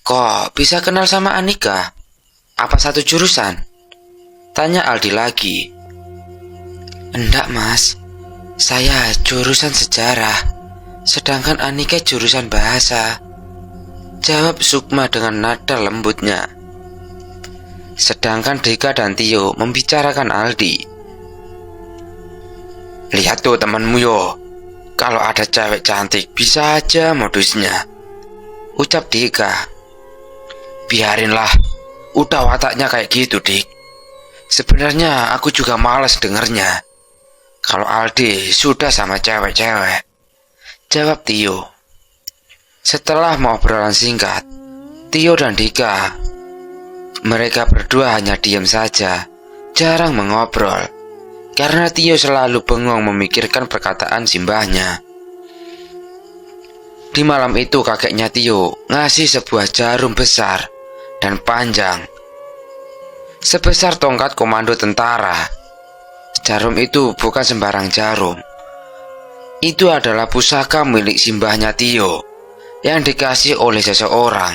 Kok bisa kenal sama Anika? Apa satu jurusan? Tanya Aldi lagi. Enggak, Mas, saya jurusan sejarah, sedangkan Anika jurusan bahasa, jawab Sukma dengan nada lembutnya. Sedangkan Dika dan Tio membicarakan Aldi. Lihat tuh temanmu yo, kalau ada cewek cantik bisa aja modusnya, ucap Dika. Biarinlah, udah wataknya kayak gitu, Dik. Sebenarnya aku juga malas dengernya kalau Aldi sudah sama cewek-cewek, jawab Tio. Setelah mau obrolan singkat, Tio dan Dika, mereka berdua hanya diam saja, jarang mengobrol, karena Tio selalu bengong memikirkan perkataan simbahnya. Di malam itu kakeknya Tio ngasih sebuah jarum besar dan panjang, sebesar tongkat komando tentara. Jarum itu bukan sembarang jarum. Itu adalah pusaka milik simbahnya Tio yang dikasih oleh seseorang.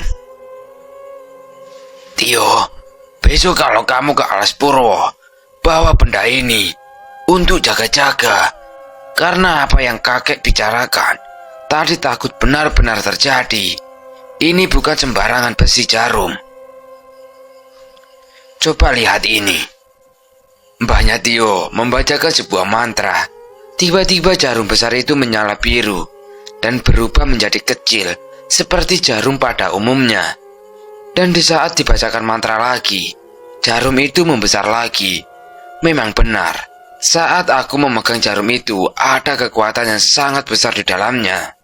Tio, besok kalau kamu ke Alas Purwo, bawa benda ini untuk jaga-jaga. Karena apa yang kakek bicarakan tadi takut benar-benar terjadi. Ini bukan sembarangan besi jarum. Coba lihat ini. Mbahnya Tio membacakan sebuah mantra. Tiba-tiba jarum besar itu menyala biru dan berubah menjadi kecil seperti jarum pada umumnya. Dan di saat dibacakan mantra lagi, jarum itu membesar lagi. Memang benar, saat aku memegang jarum itu ada kekuatan yang sangat besar di dalamnya.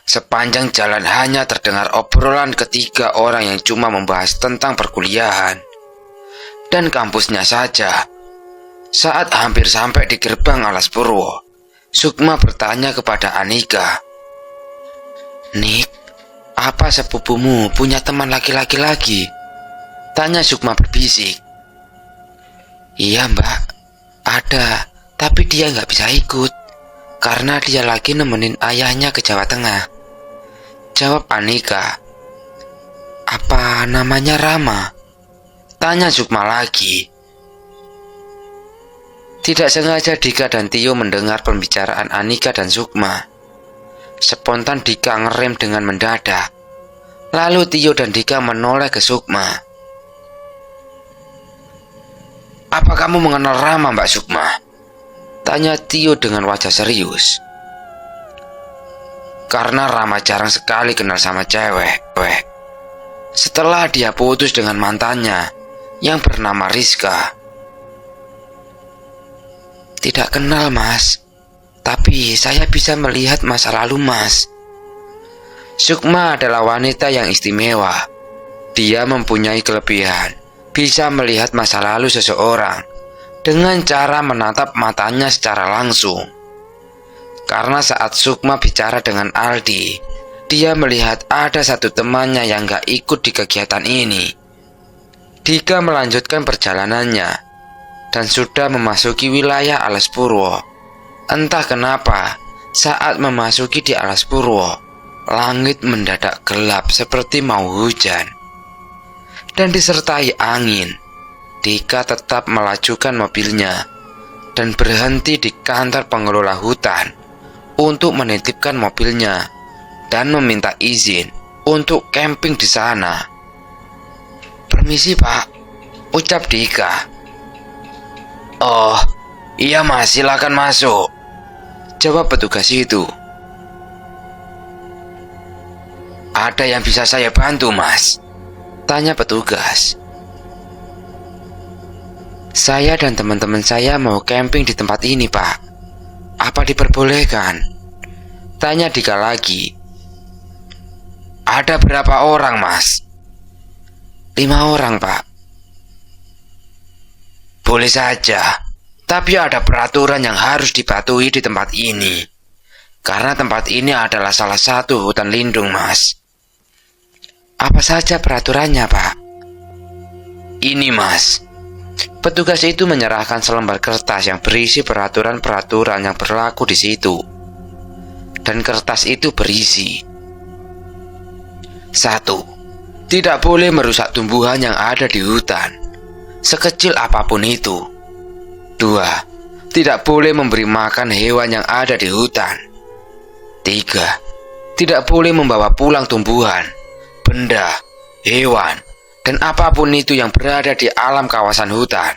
Sepanjang jalan hanya terdengar obrolan ketiga orang yang cuma membahas tentang perkuliahan dan kampusnya saja. Saat hampir sampai di gerbang Alas Purwo, Sukma bertanya kepada Anika. Nik, apa sepupumu punya teman laki-laki lagi? Tanya Sukma berbisik. Iya, Mbak, ada, tapi dia nggak bisa ikut karena dia lagi nemenin ayahnya ke Jawa Tengah, jawab Anika. Apa namanya Rama? Tanya Sukma lagi. Tidak sengaja Dika dan Tio mendengar pembicaraan Anika dan Sukma. Spontan Dika ngerem dengan mendadak. Lalu Tio dan Dika menoleh ke Sukma. Apa kamu mengenal Rama, Mbak Sukma? Tanya Tio dengan wajah serius. Karena Rama jarang sekali kenal sama cewek. setelah dia putus dengan mantannya yang bernama Rizka. Tidak kenal, Mas, tapi saya bisa melihat masa lalu Mas. Sukma adalah wanita yang istimewa. Dia mempunyai kelebihan, bisa melihat masa lalu seseorang dengan cara menatap matanya secara langsung. Karena saat Sukma bicara dengan Aldi, dia melihat ada satu temannya yang gak ikut di kegiatan ini. Dika melanjutkan perjalanannya dan sudah memasuki wilayah Alas Purwo. Entah kenapa, saat memasuki di Alas Purwo, langit mendadak gelap seperti mau hujan. Dan disertai angin, Dika tetap melajukan mobilnya dan berhenti di kantor pengelola hutan untuk menitipkan mobilnya dan meminta izin untuk camping di sana. "Permisi, Pak," ucap Dika. "Oh, iya Mas, silakan masuk," jawab petugas itu. "Ada yang bisa saya bantu, Mas?" tanya petugas. "Saya dan teman-teman saya mau camping di tempat ini, Pak. Apa diperbolehkan?" tanya Dika lagi. "Ada berapa orang, Mas?" 5 orang, Pak." "Boleh saja, tapi ada peraturan yang harus dipatuhi di tempat ini. Karena tempat ini adalah salah satu hutan lindung, Mas." "Apa saja peraturannya, Pak?" "Ini, Mas." Petugas itu menyerahkan selembar kertas yang berisi peraturan-peraturan yang berlaku di situ. Dan kertas itu berisi: 1. Tidak boleh merusak tumbuhan yang ada di hutan, sekecil apapun itu. 2. Tidak boleh memberi makan hewan yang ada di hutan. 3. Tidak boleh membawa pulang tumbuhan, benda, hewan, dan apapun itu yang berada di alam kawasan hutan.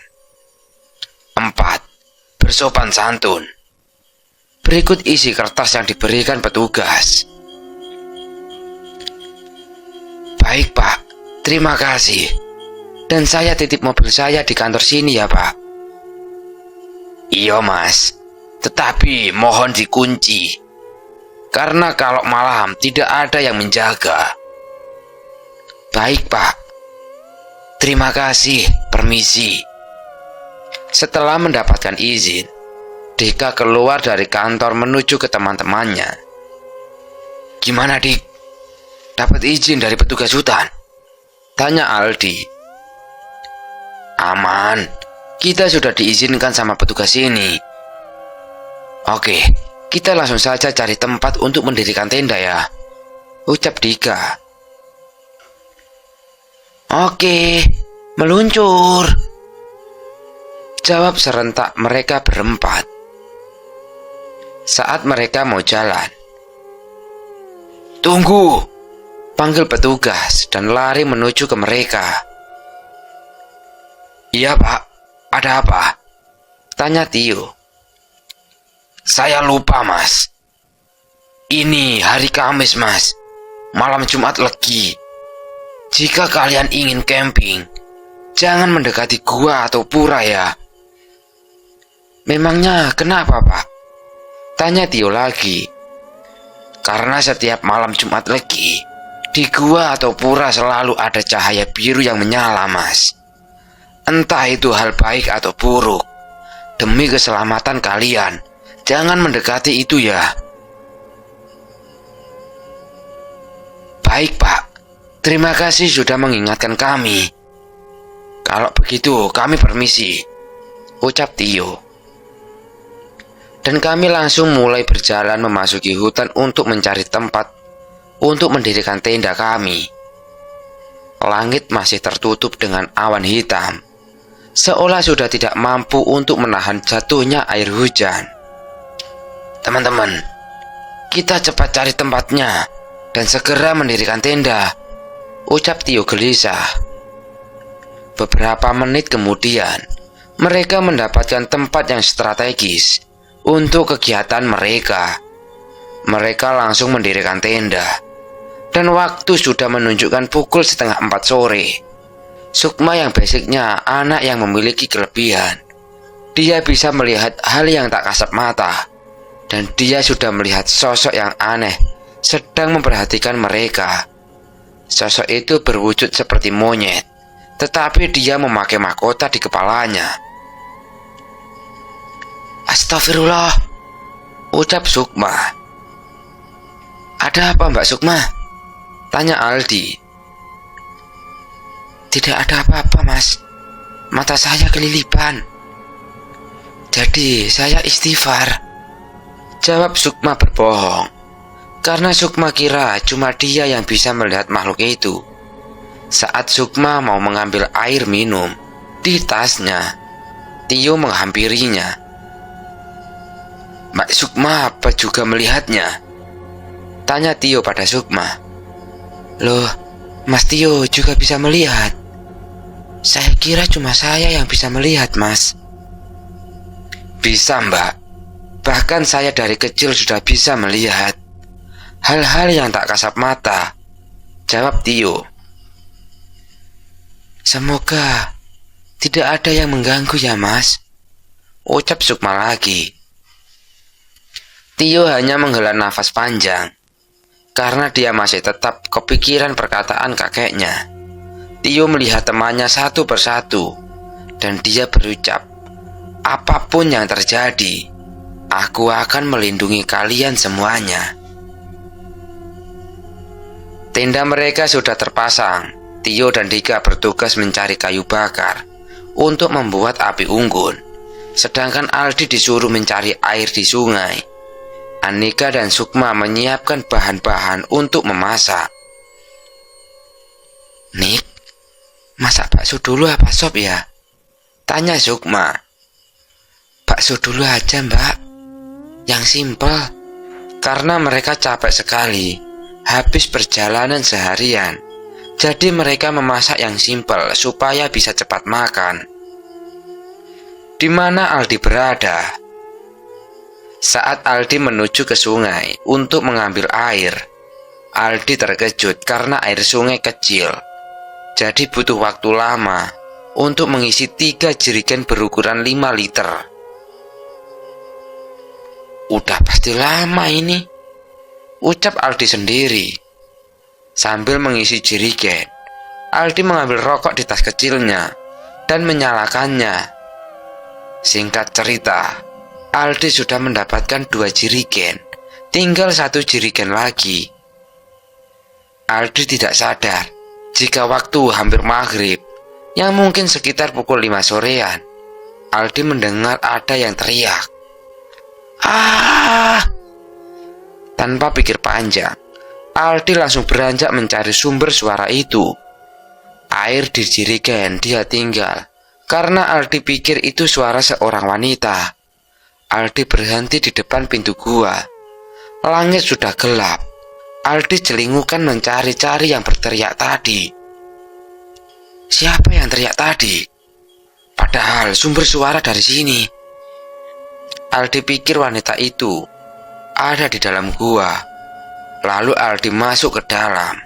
4. Bersopan santun. Berikut isi kertas yang diberikan petugas. "Baik, Pak, terima kasih. Dan saya titip mobil saya di kantor sini ya, Pak." "Iya, Mas, tetapi mohon dikunci. Karena kalau malam tidak ada yang menjaga." "Baik, Pak. Terima kasih, permisi." Setelah mendapatkan izin, Dika keluar dari kantor menuju ke teman-temannya. "Gimana, Dik? Dapat izin dari petugas hutan?" tanya Aldi. "Aman, kita sudah diizinkan sama petugas ini." "Oke, kita langsung saja cari tempat untuk mendirikan tenda ya," ucap Dika. "Oke, meluncur," jawab serentak mereka berempat. Saat mereka mau jalan, "Tunggu!" panggil petugas dan lari menuju ke mereka. "Iya, Pak, ada apa?" tanya Tio. "Saya lupa, Mas. Ini hari Kamis, Mas. Malam Jumat Legi. Jika kalian ingin camping, jangan mendekati gua atau pura ya." "Memangnya kenapa, Pak?" tanya Tio lagi. "Karena setiap malam Jumat Legi, di gua atau pura selalu ada cahaya biru yang menyala, Mas. Entah itu hal baik atau buruk. Demi keselamatan kalian, jangan mendekati itu ya." "Baik, Pak. Terima kasih sudah mengingatkan kami. Kalau begitu, kami permisi," ucap Tio. Dan kami langsung mulai berjalan memasuki hutan untuk mencari tempat untuk mendirikan tenda kami. Langit masih tertutup dengan awan hitam, seolah sudah tidak mampu untuk menahan jatuhnya air hujan. "Teman-teman, kita cepat cari tempatnya dan segera mendirikan tenda," ucap Tio gelisah. Beberapa menit kemudian, mereka mendapatkan tempat yang strategis untuk kegiatan mereka. Mereka langsung mendirikan tenda. Dan waktu sudah menunjukkan pukul 3:30 sore. Sukma yang basicnya anak yang memiliki kelebihan. Dia bisa melihat hal yang tak kasat mata. Dan dia sudah melihat sosok yang aneh sedang memperhatikan mereka. Sosok itu berwujud seperti monyet, tetapi dia memakai mahkota di kepalanya. Astagfirullah, ucap Sukma. Ada apa Mbak Sukma? Tanya Aldi. Tidak ada apa-apa Mas, mata saya kelilipan. Jadi saya istighfar, jawab Sukma berbohong. Karena Sukma kira cuma dia yang bisa melihat makhluk itu. Saat Sukma mau mengambil air minum di tasnya, Tio menghampirinya. Mbak Sukma apa juga melihatnya? Tanya Tio pada Sukma. Loh, Mas Tio juga bisa melihat? Saya kira cuma saya yang bisa melihat, Mas. Bisa, Mbak. Bahkan saya dari kecil sudah bisa melihat hal-hal yang tak kasat mata, jawab Tio. Semoga tidak ada yang mengganggu ya Mas, ucap Sukma lagi. Tio hanya menghela nafas panjang, karena dia masih tetap kepikiran perkataan kakeknya. Tio melihat temannya satu persatu, dan dia berucap, apapun yang terjadi, aku akan melindungi kalian semuanya. Tenda mereka sudah terpasang. Tio dan Dika bertugas mencari kayu bakar untuk membuat api unggun. Sedangkan Aldi disuruh mencari air di sungai. Anika dan Sukma menyiapkan bahan-bahan untuk memasak. Nik, masak bakso dulu apa sop ya? Tanya Sukma. Bakso dulu aja Mbak, yang simpel. Karena mereka capek sekali habis perjalanan seharian, jadi mereka memasak yang simpel supaya bisa cepat makan. Di mana Aldi berada? Saat Aldi menuju ke sungai untuk mengambil air, Aldi terkejut karena air sungai kecil, jadi butuh waktu lama untuk mengisi 3 jerigen berukuran 5 liter. Udah pasti lama ini, ucap Aldi sendiri. Sambil mengisi jerigen, Aldi mengambil rokok di tas kecilnya dan menyalakannya. Singkat cerita, Aldi sudah mendapatkan 2 jerigen, tinggal 1 jerigen lagi. Aldi tidak sadar jika waktu hampir maghrib, yang mungkin sekitar pukul 5 sorean, Aldi mendengar ada yang teriak. Ah! Tanpa pikir panjang, Aldi langsung beranjak mencari sumber suara itu. Air di jerigen dia tinggal, karena Aldi pikir itu suara seorang wanita. Aldi berhenti di depan pintu gua. Langit sudah gelap. Aldi celingukan mencari-cari yang berteriak tadi. Siapa yang teriak tadi? Padahal sumber suara dari sini. Aldi pikir wanita itu ada di dalam gua. Lalu Aldi masuk ke dalam.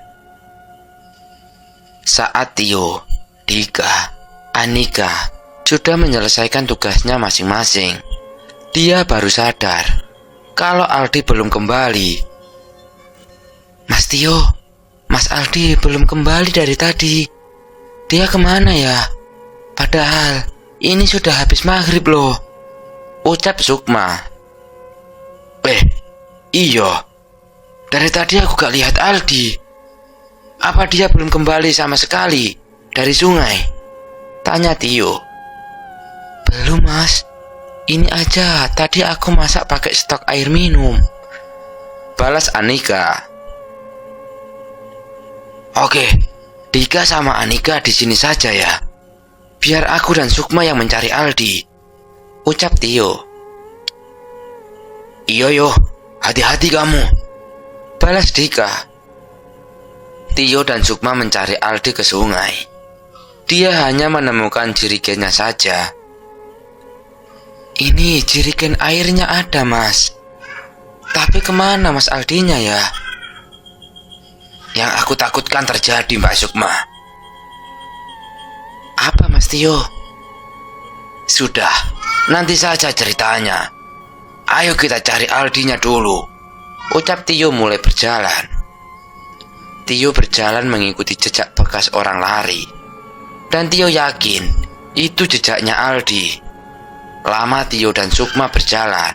Saat Tio, Dika, Anika sudah menyelesaikan tugasnya masing-masing, dia baru sadar kalau Aldi belum kembali. Mas Tio, Mas Aldi belum kembali dari tadi. Dia kemana ya? Padahal ini sudah habis maghrib loh, ucap Sukma. Iya, dari tadi aku gak lihat Aldi. Apa dia belum kembali sama sekali dari sungai? Tanya Tio. Belum mas, ini aja tadi aku masak pakai stok air minum, balas Anika. Oke, Dika sama Anika di sini saja ya. Biar aku dan Sukma yang mencari Aldi, ucap Tio. Iya yo, hati-hati kamu, balas Dika. Tio dan Sukma mencari Aldi ke sungai. Dia hanya menemukan jerigennya saja. Ini jerigen airnya ada mas, tapi kemana mas Aldinya ya? Yang aku takutkan terjadi, Mbak Sukma. Apa, Mas Tio? Sudah, nanti saja ceritanya. Ayo kita cari Aldinya dulu, ucap Tio mulai berjalan. Tio berjalan mengikuti jejak bekas orang lari. Dan Tio yakin itu jejaknya Aldi. Lama Tio dan Sukma berjalan,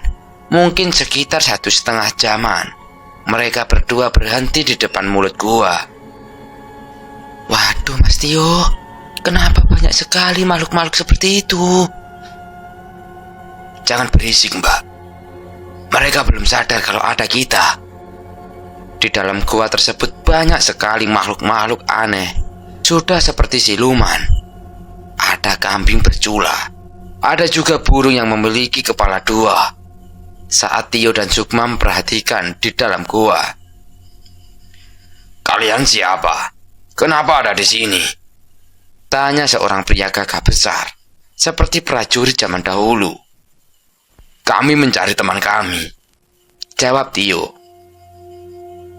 mungkin sekitar 1,5 jaman. Mereka berdua berhenti di depan mulut gua. Waduh, Mas Tio, kenapa banyak sekali makhluk-makhluk seperti itu? Jangan berisik, Mbak. Mereka belum sadar kalau ada kita. Di dalam gua tersebut banyak sekali makhluk-makhluk aneh. Sudah seperti siluman. Ada kambing bercula. Ada juga burung yang memiliki kepala 2. Saat Tio dan Sukma memperhatikan di dalam gua. Kalian siapa? Kenapa ada di sini? Tanya seorang pria gagah besar, seperti prajurit zaman dahulu. Kami mencari teman kami, jawab Tio.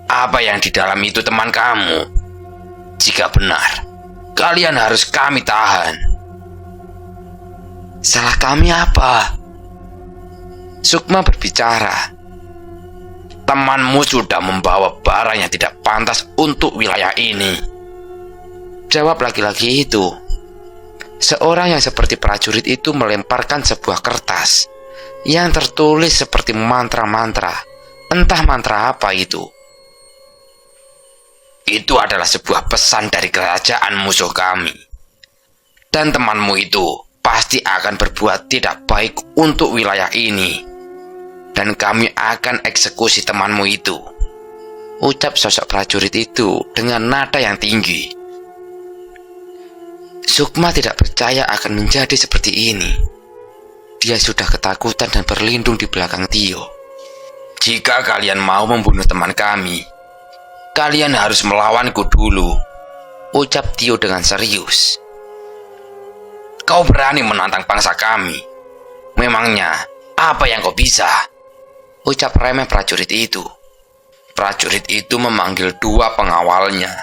Apa yang di dalam itu teman kamu? Jika benar, kalian harus kami tahan. Salah kami apa? Sukma berbicara. Temanmu sudah membawa barang yang tidak pantas untuk wilayah ini, jawab laki-laki itu. Seorang yang seperti prajurit itu melemparkan sebuah kertas yang tertulis seperti mantra-mantra. Entah mantra apa itu. Itu adalah sebuah pesan dari kerajaan musuh kami. Dan temanmu itu pasti akan berbuat tidak baik untuk wilayah ini. Dan kami akan eksekusi temanmu itu, ucap sosok prajurit itu dengan nada yang tinggi. Sukma tidak percaya akan menjadi seperti ini. Dia sudah ketakutan dan berlindung di belakang Tio. Jika kalian mau membunuh teman kami, kalian harus melawanku dulu, ucap Tio dengan serius. Kau berani menantang bangsa kami? Memangnya apa yang kau bisa? Ucap remeh prajurit itu. Prajurit itu memanggil 2 pengawalnya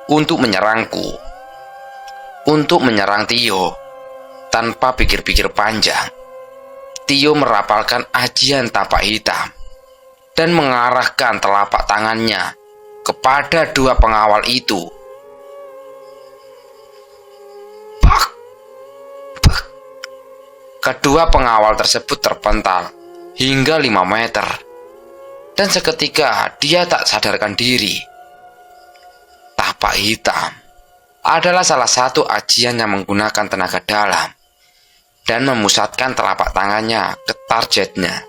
untuk menyerangku. Untuk menyerang Tio. Tanpa pikir-pikir panjang, Tio merapalkan ajian tapak hitam dan mengarahkan telapak tangannya kepada 2 pengawal itu. Pak! Pak! Kedua pengawal tersebut terpental hingga 5 meter. Dan seketika dia tak sadarkan diri. Tapak hitam adalah salah satu ajian yang menggunakan tenaga dalam dan memusatkan telapak tangannya ke targetnya.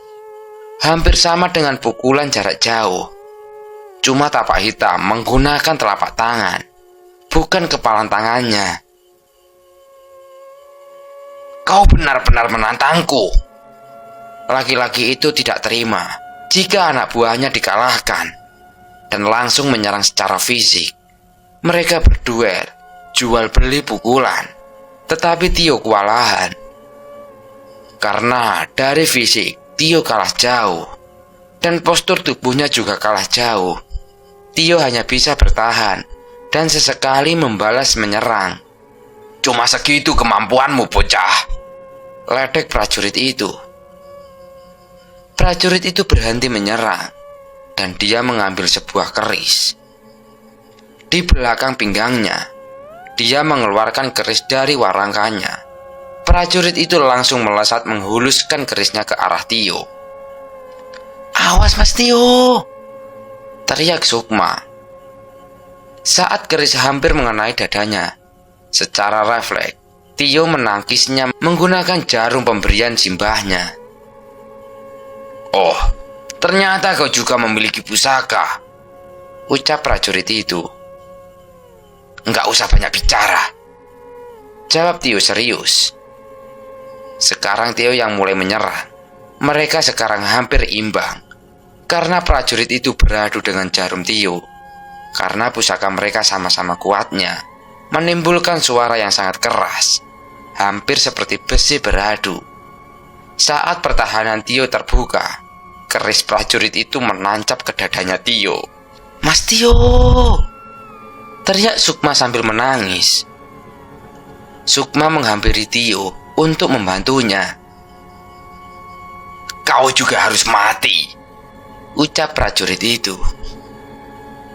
Hampir sama dengan pukulan jarak jauh. Cuma tapak hitam menggunakan telapak tangan, bukan kepalan tangannya. Kau benar-benar menantangku. Laki-laki itu tidak terima jika anak buahnya dikalahkan dan langsung menyerang secara fisik. Mereka berduel, jual beli pukulan. Tetapi Tio kewalahan. Karena dari fisik Tio kalah jauh dan postur tubuhnya juga kalah jauh. Tio hanya bisa bertahan dan sesekali membalas menyerang. Cuma segitu kemampuanmu, bocah, ledek prajurit itu. Prajurit itu berhenti menyerang dan dia mengambil sebuah keris. Di belakang pinggangnya, dia mengeluarkan keris dari warangkanya. Prajurit itu langsung melesat menghuluskan kerisnya ke arah Tio. Awas, Mas Tio, teriak Sukma. Saat keris hampir mengenai dadanya, secara refleks, Tio menangkisnya menggunakan jarum pemberian simbahnya. Oh, ternyata kau juga memiliki pusaka, ucap prajurit itu. Enggak usah banyak bicara, jawab Tio serius. Sekarang Tio yang mulai menyerang. Mereka sekarang hampir imbang karena prajurit itu beradu dengan jarum Tio. Karena pusaka mereka sama-sama kuatnya, menimbulkan suara yang sangat keras, hampir seperti besi beradu. Saat pertahanan Tio terbuka, keris prajurit itu menancap ke dadanya Tio. Mas Tio, teriak Sukma sambil menangis. Sukma menghampiri Tio untuk membantunya. "Kau juga harus mati," ucap prajurit itu.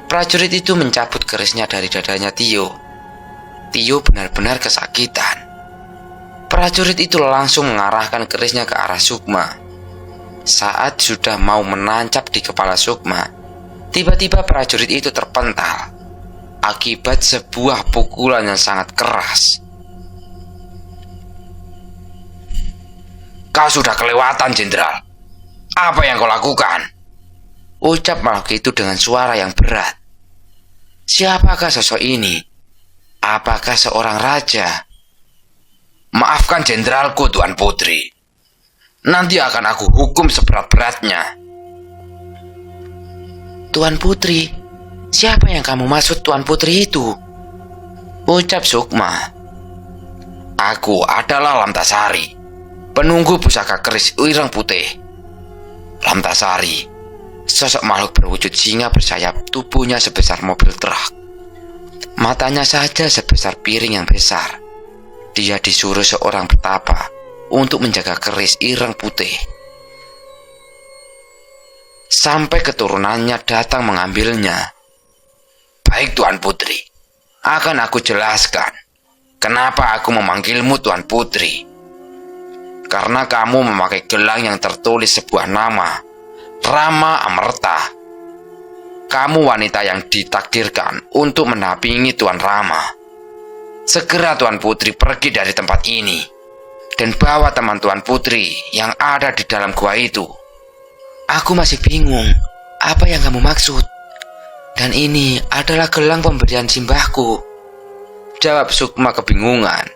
Prajurit itu mencabut kerisnya dari dadanya Tio. Tio benar-benar kesakitan. Prajurit itu langsung mengarahkan kerisnya ke arah Sukma. Saat sudah mau menancap di kepala Sukma, tiba-tiba prajurit itu terpental akibat sebuah pukulan yang sangat keras. "Kau sudah kelewatan, Jenderal. Apa yang kau lakukan?" ucap makhluk itu dengan suara yang berat. Siapakah sosok ini? Apakah seorang raja? "Maafkan jenderalku, Tuan Putri. Nanti akan aku hukum seberat-beratnya." Tuan Putri? Siapa yang kamu maksud Tuan Putri itu? Ucap Sukma. "Aku adalah Lamtasari, penunggu pusaka keris Ireng Putih." Lamtasari, sosok makhluk berwujud singa bersayap, tubuhnya sebesar mobil truk. Matanya saja sebesar piring yang besar. Dia disuruh seorang petapa untuk menjaga keris Ireng Putih. Sampai keturunannya datang mengambilnya. "Baik, Tuan Putri. Akan aku jelaskan kenapa aku memanggilmu Tuan Putri. Karena kamu memakai gelang yang tertulis sebuah nama, Rama Amerta. Kamu wanita yang ditakdirkan untuk mendampingi Tuan Rama. Segera Tuan Putri pergi dari tempat ini dan bawa teman Tuan Putri yang ada di dalam gua itu." Aku masih bingung, apa yang kamu maksud? Dan ini adalah gelang pemberian simbahku, jawab Sukma kebingungan.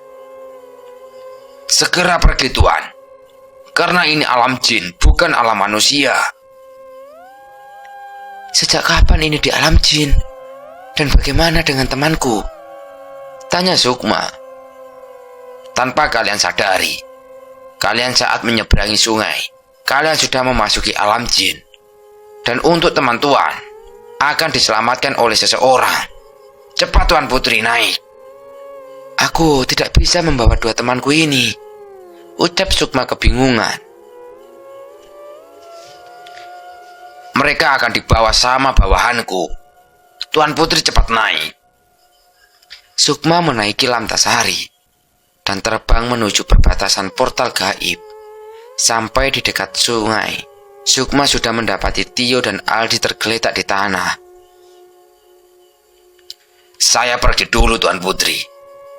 "Segera pergi, Tuan. Karena ini alam jin, bukan alam manusia." Sejak kapan ini di alam jin? Dan bagaimana dengan temanku? Tanya Sukma. "Tanpa kalian sadari, kalian saat menyeberangi sungai, kalian sudah memasuki alam jin. Dan untuk teman Tuan, akan diselamatkan oleh seseorang. Cepat Tuan Putri naik." Aku tidak bisa membawa dua temanku ini, ucap Sukma kebingungan. "Mereka akan dibawa sama bawahanku. Tuan Putri cepat naik." Sukma menaiki Lamtasari dan terbang menuju perbatasan portal gaib. Sampai di dekat sungai, Sukma sudah mendapati Tio dan Aldi tergeletak di tanah. "Saya pergi dulu, Tuan Putri.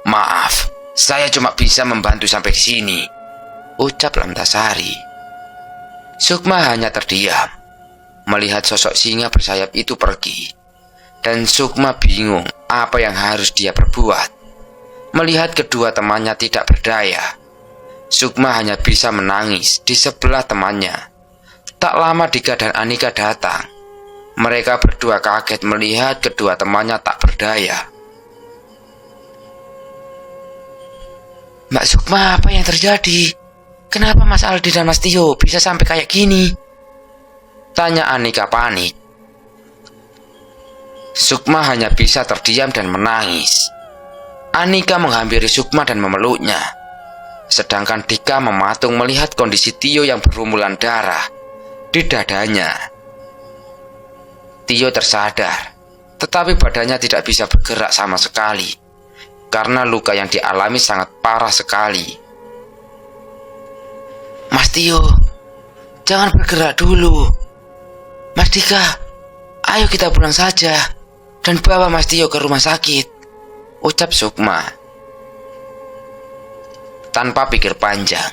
Maaf, saya cuma bisa membantu sampai di sini," ucap Lamtasari. Sukma hanya terdiam melihat sosok singa bersayap itu pergi. Dan Sukma bingung apa yang harus dia perbuat. Melihat kedua temannya tidak berdaya, Sukma hanya bisa menangis di sebelah temannya. Tak lama Dika dan Anika datang. Mereka berdua kaget melihat kedua temannya tak berdaya. "Mbak Sukma, apa yang terjadi? Kenapa Mas Aldi dan Mas Tio bisa sampai kayak gini?" tanya Anika panik. Sukma hanya bisa terdiam dan menangis. Anika menghampiri Sukma dan memeluknya. Sedangkan Dika mematung melihat kondisi Tio yang berlumuran darah di dadanya. Tio tersadar, tetapi badannya tidak bisa bergerak sama sekali karena luka yang dialami sangat parah sekali. "Mas Tio, jangan bergerak dulu. Mas Dika, ayo kita pulang saja dan bawa Mas Tio ke rumah sakit," ucap Sukma. Tanpa pikir panjang,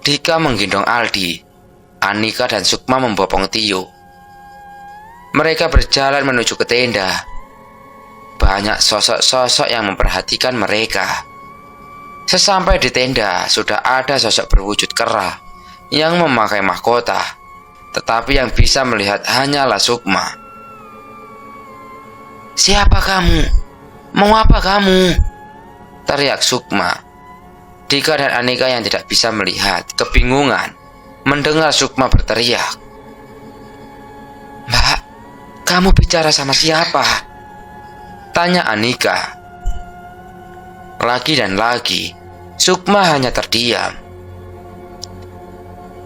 Dika menggendong Aldi, Anika dan Sukma membopong Tio. Mereka berjalan menuju ke tenda. Banyak sosok-sosok yang memperhatikan mereka. Sesampai di tenda, sudah ada sosok berwujud kera yang memakai mahkota, tetapi yang bisa melihat hanyalah Sukma. "Siapa kamu? Mau apa kamu?" teriak Sukma. Dika dan Anika yang tidak bisa melihat kebingungan mendengar Sukma berteriak. "Mbak, kamu bicara sama siapa?" Tanya Anika. Lagi dan lagi, Sukma hanya terdiam.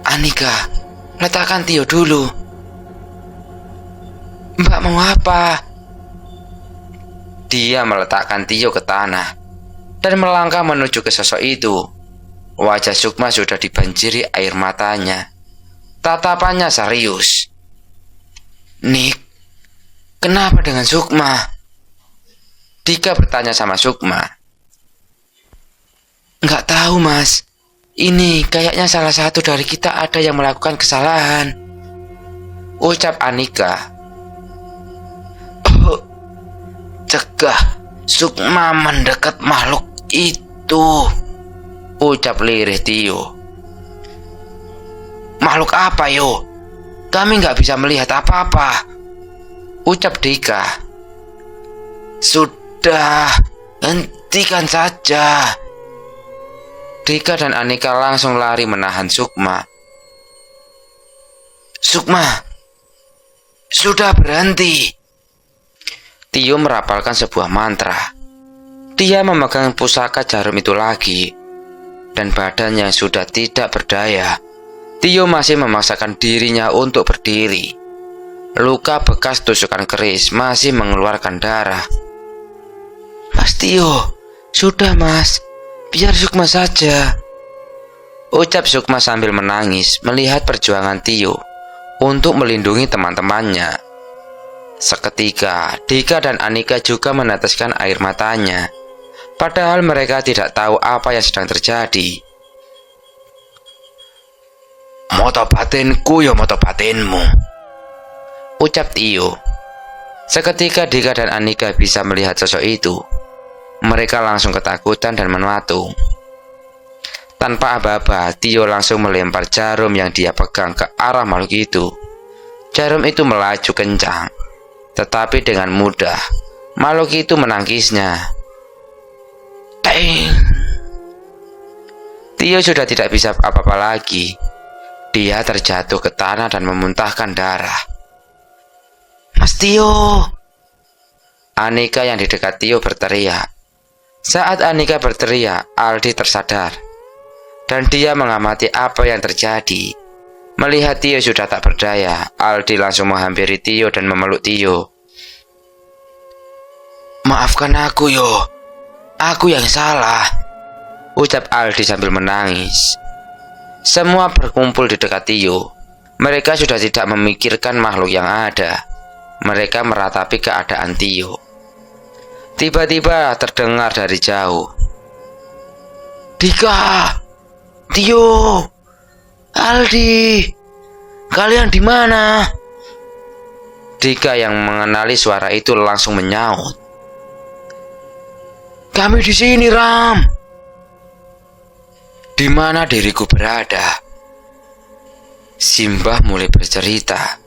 Anika, letakkan Tio dulu. Mbak mau apa? Dia meletakkan Tio ke tanah dan melangkah menuju ke sosok itu. Wajah Sukma sudah dibanjiri air matanya. Tatapannya serius. Nik, kenapa dengan Sukma? Dika bertanya sama Sukma. Nggak tahu, Mas. Ini kayaknya salah satu dari kita ada yang melakukan kesalahan, ucap Anika. Oh, cegah Sukma mendekat makhluk itu, ucap lirih Tio. Makhluk apa yo? Kami nggak bisa melihat apa-apa, ucap Dika. Sudah, hentikan saja. Dika dan Anika langsung lari menahan Sukma. Sukma, sudah berhenti. Tio merapalkan sebuah mantra. Dia memegang pusaka jarum itu lagi, dan badannya sudah tidak berdaya. Tio masih memaksakan dirinya untuk berdiri. Luka bekas tusukan keris masih mengeluarkan darah. Mas Tio, sudah mas, biar Sukma saja, ucap Sukma sambil menangis melihat perjuangan Tio untuk melindungi teman-temannya. Seketika, Dika dan Anika juga meneteskan air matanya, padahal mereka tidak tahu apa yang sedang terjadi. Moto batinku ya moto batinmu, ucap Tio. Seketika Dika dan Anika bisa melihat sosok itu. Mereka langsung ketakutan dan mematung. Tanpa aba-aba, Tio langsung melempar jarum yang dia pegang ke arah makhluk itu. Jarum itu melaju kencang, tetapi dengan mudah makhluk itu menangkisnya. Teng! Tio sudah tidak bisa apa-apa lagi. Dia terjatuh ke tanah dan memuntahkan darah. Mas Tio! Anika yang di dekat Tio berteriak. Saat Anika berteriak, Aldi tersadar, dan dia mengamati apa yang terjadi. Melihat Tio sudah tak berdaya, Aldi langsung menghampiri Tio dan memeluk Tio. Maafkan aku yo, aku yang salah, ucap Aldi sambil menangis. Semua berkumpul di dekat Tio. Mereka sudah tidak memikirkan makhluk yang ada. Mereka meratapi keadaan Tio. Tiba-tiba terdengar dari jauh. Dika, Tio, Aldi, kalian di mana? Dika yang mengenali suara itu langsung menyaut. Kami di sini, Ram. Di mana diriku berada? Simbah mulai bercerita.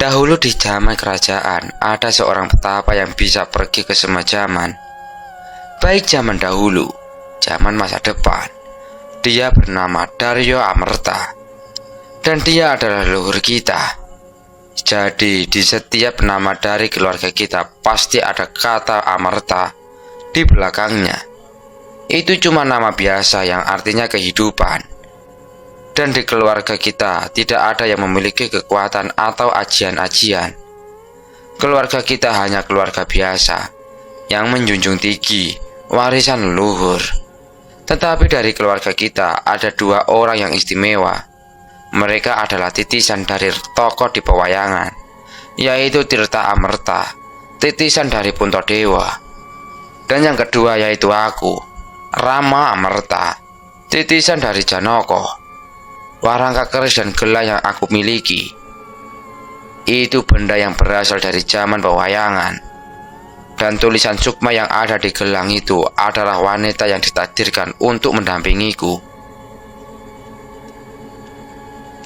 Dahulu di zaman kerajaan, ada seorang petapa yang bisa pergi ke semua zaman. Baik zaman dahulu, zaman masa depan. Dia bernama Daryo Amerta. Dan dia adalah leluhur kita. Jadi di setiap nama dari keluarga kita pasti ada kata Amerta di belakangnya. Itu cuma nama biasa yang artinya kehidupan. Dan di keluarga kita tidak ada yang memiliki kekuatan atau ajian-ajian. Keluarga kita hanya keluarga biasa yang menjunjung tinggi warisan leluhur. Tetapi dari keluarga kita ada dua orang yang istimewa. Mereka adalah titisan dari tokoh di pewayangan, yaitu Tirta Amerta, titisan dari Puntadewa. Dan yang kedua yaitu aku, Rama Amerta, titisan dari Janoko. Warangka keris dan gelang yang aku miliki itu benda yang berasal dari zaman pewayangan. Dan tulisan Sukma yang ada di gelang itu adalah wanita yang ditakdirkan untuk mendampingiku.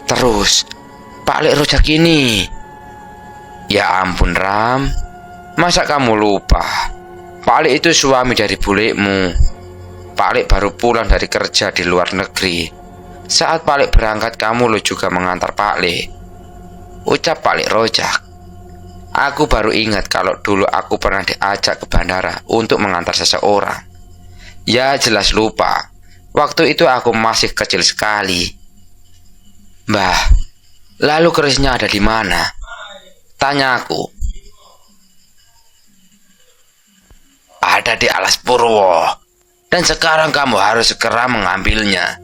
Terus, Pak Lek Rojak ini. Ya ampun Ram, masa kamu lupa? Pak Lek itu suami dari bulekmu. Pak Lek baru pulang dari kerja di luar negeri. Saat Pak Lek berangkat, kamu lo juga mengantar Pak Lek, ucap Pak Lek Rojak. Aku baru ingat kalau dulu aku pernah diajak ke bandara untuk mengantar seseorang. Ya jelas lupa. Waktu itu aku masih kecil sekali. Mbah, lalu kerisnya ada di mana? Tanya aku. Ada di Alas Purwo. Dan sekarang kamu harus segera mengambilnya.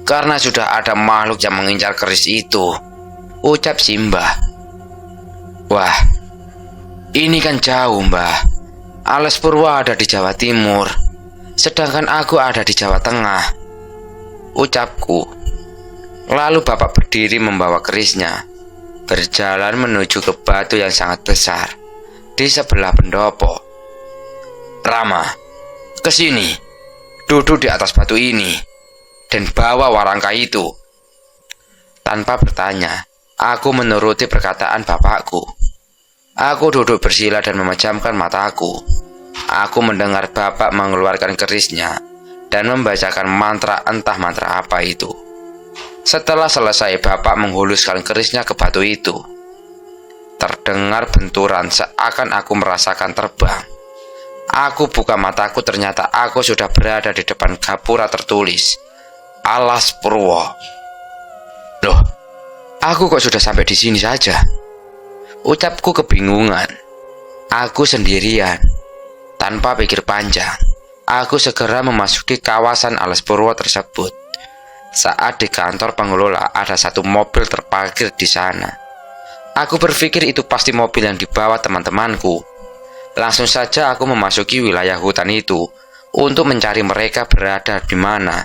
Karena sudah ada makhluk yang mengincar keris itu. Ucap si Mbah. Wah, ini kan jauh, Mbah. Alas Purwo ada di Jawa Timur, sedangkan aku ada di Jawa Tengah. Ucapku. Lalu bapak berdiri membawa kerisnya, berjalan menuju ke batu yang sangat besar di sebelah pendopo. Rama, kesini, duduk di atas batu ini, dan bawa warangka itu. Tanpa bertanya, aku menuruti perkataan bapakku. Aku duduk bersila dan memejamkan mataku. Aku mendengar bapak mengeluarkan kerisnya dan membacakan mantra, entah mantra apa itu. Setelah selesai, bapak menghuluskan kerisnya ke batu itu. Terdengar benturan seakan aku merasakan terbang. Aku buka mataku, ternyata aku sudah berada di depan gapura tertulis Alas Purwo. Loh, aku kok sudah sampai di sini saja? Ucapku kebingungan. Aku sendirian. Tanpa pikir panjang, aku segera memasuki kawasan Alas Purwo tersebut. Saat di kantor pengelola ada satu mobil terparkir di sana. Aku berpikir itu pasti mobil yang dibawa teman-temanku. Langsung saja aku memasuki wilayah hutan itu untuk mencari mereka berada di mana.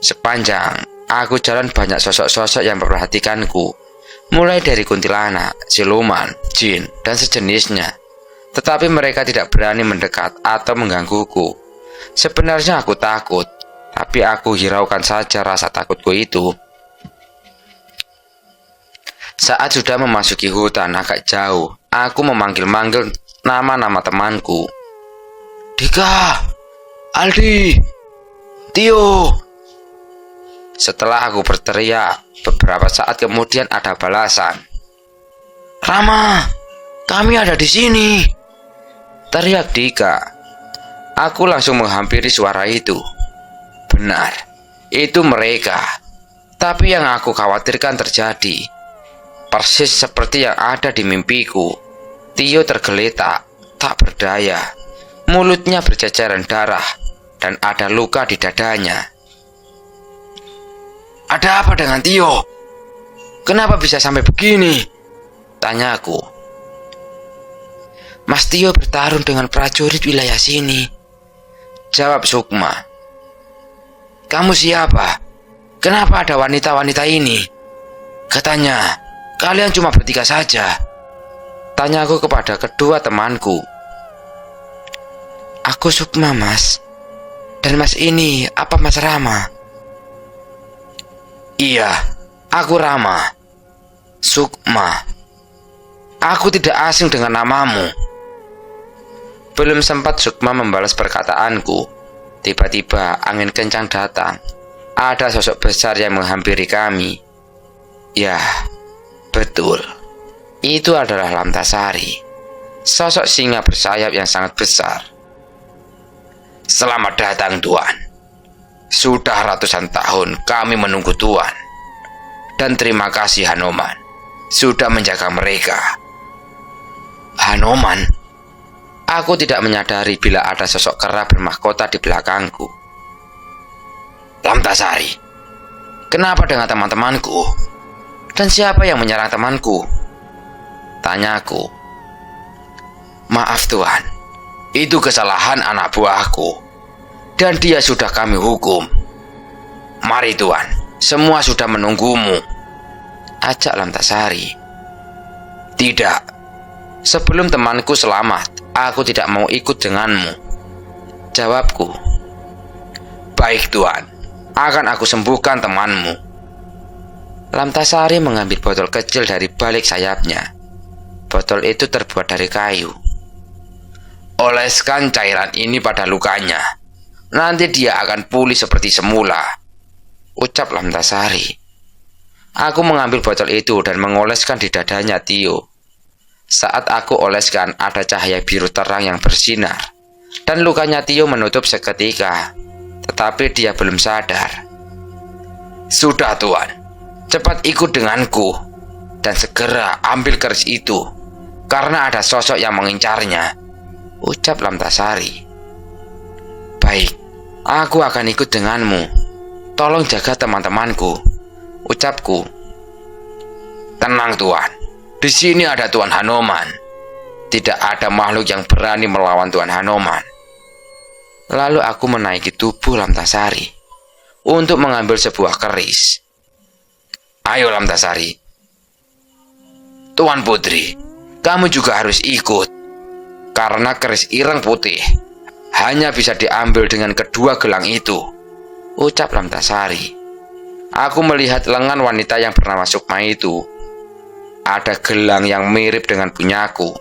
Sepanjang aku jalan, banyak sosok-sosok yang memperhatikanku, mulai dari kuntilanak, siluman, jin, dan sejenisnya. Tetapi mereka tidak berani mendekat atau menggangguku. Sebenarnya aku takut, tapi aku hiraukan saja rasa takutku itu. Saat sudah memasuki hutan agak jauh, aku memanggil-manggil nama-nama temanku. Dika, Aldi, Tio. Setelah aku berteriak, beberapa saat kemudian ada balasan. Rama, kami ada di sini, teriak Dika. Aku langsung menghampiri suara itu. Benar, itu mereka. Tapi yang aku khawatirkan terjadi. Persis seperti yang ada di mimpiku. Tio tergeletak, tak berdaya. Mulutnya berceceran darah dan ada luka di dadanya. Ada apa dengan Tio? Kenapa bisa sampai begini? Tanyaku. Mas Tio bertarung dengan prajurit wilayah sini, jawab Sukma. Kamu siapa? Kenapa ada wanita-wanita ini? Katanya, kalian cuma bertiga saja. Tanyaku kepada kedua temanku. Aku Sukma, Mas. Dan Mas ini, apa Mas Rama? Iya, aku Rama. Sukma. Aku tidak asing dengan namamu. Belum sempat Sukma membalas perkataanku, tiba-tiba angin kencang datang. Ada sosok besar yang menghampiri kami. Ya, betul. Itu adalah Lamtasari, sosok singa bersayap yang sangat besar. Selamat datang, Tuan. Sudah ratusan tahun kami menunggu Tuan. Dan terima kasih Hanoman sudah menjaga mereka. Hanoman? Aku tidak menyadari bila ada sosok kera bermahkota di belakangku. Lamtasari, kenapa dengan teman-temanku? Dan siapa yang menyerang temanku? Tanyaku. Maaf Tuan, itu kesalahan anak buahku, dan dia sudah kami hukum. Mari Tuan, semua sudah menunggumu, ajak Lamtasari. Tidak, sebelum temanku selamat, aku tidak mau ikut denganmu, jawabku. Baik Tuan, akan aku sembuhkan temanmu. Lamtasari mengambil botol kecil dari balik sayapnya. Botol itu terbuat dari kayu. Oleskan cairan ini pada lukanya. Nanti dia akan pulih seperti semula, ucap Lamtasari. Aku mengambil botol itu dan mengoleskan di dadanya Tio. Saat aku oleskan, ada cahaya biru terang yang bersinar, dan lukanya Tio menutup seketika, tetapi dia belum sadar. Sudah Tuan, cepat ikut denganku, dan segera ambil keris itu, karena ada sosok yang mengincarnya, ucap Lamtasari. Baik, aku akan ikut denganmu. Tolong jaga teman-temanku, ucapku. Tenang Tuan, di sini ada Tuan Hanoman. Tidak ada makhluk yang berani melawan Tuan Hanoman. Lalu aku menaiki tubuh Lamtasari untuk mengambil sebuah keris. Ayo Lamtasari. Tuan Putri, kamu juga harus ikut. Karena keris ireng putih hanya bisa diambil dengan kedua gelang itu, ucap Lamtasari. Aku melihat lengan wanita yang bernama Sukma itu. Ada gelang yang mirip dengan punyaku,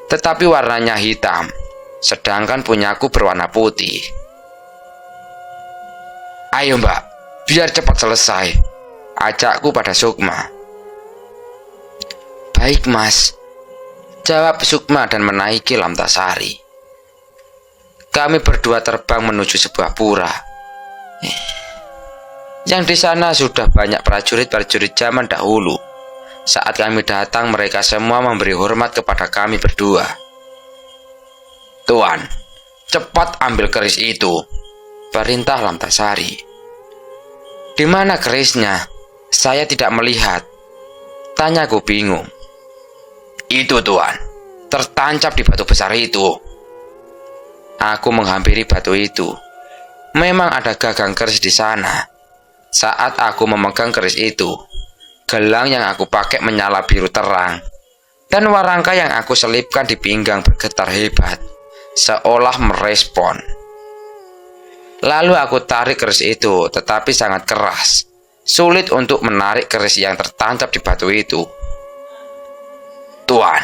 tetapi warnanya hitam, sedangkan punyaku berwarna putih. Ayo Mbak, biar cepat selesai, ajakku pada Sukma. Baik Mas, jawab Sukma dan menaiki Lamtasari. Kami berdua terbang menuju sebuah pura. Yang di sana sudah banyak prajurit-prajurit zaman dahulu. Saat kami datang, mereka semua memberi hormat kepada kami berdua. Tuan, cepat ambil keris itu, perintah Lamtasari. Di mana kerisnya? Saya tidak melihat, tanyaku bingung. Itu Tuan, tertancap di batu besar itu. Aku menghampiri batu itu. Memang ada gagang keris di sana. Saat aku memegang keris itu, gelang yang aku pakai menyala biru terang, dan warangka yang aku selipkan di pinggang bergetar hebat, seolah merespon. Lalu aku tarik keris itu, tetapi sangat keras. Sulit untuk menarik keris yang tertancap di batu itu. Tuan,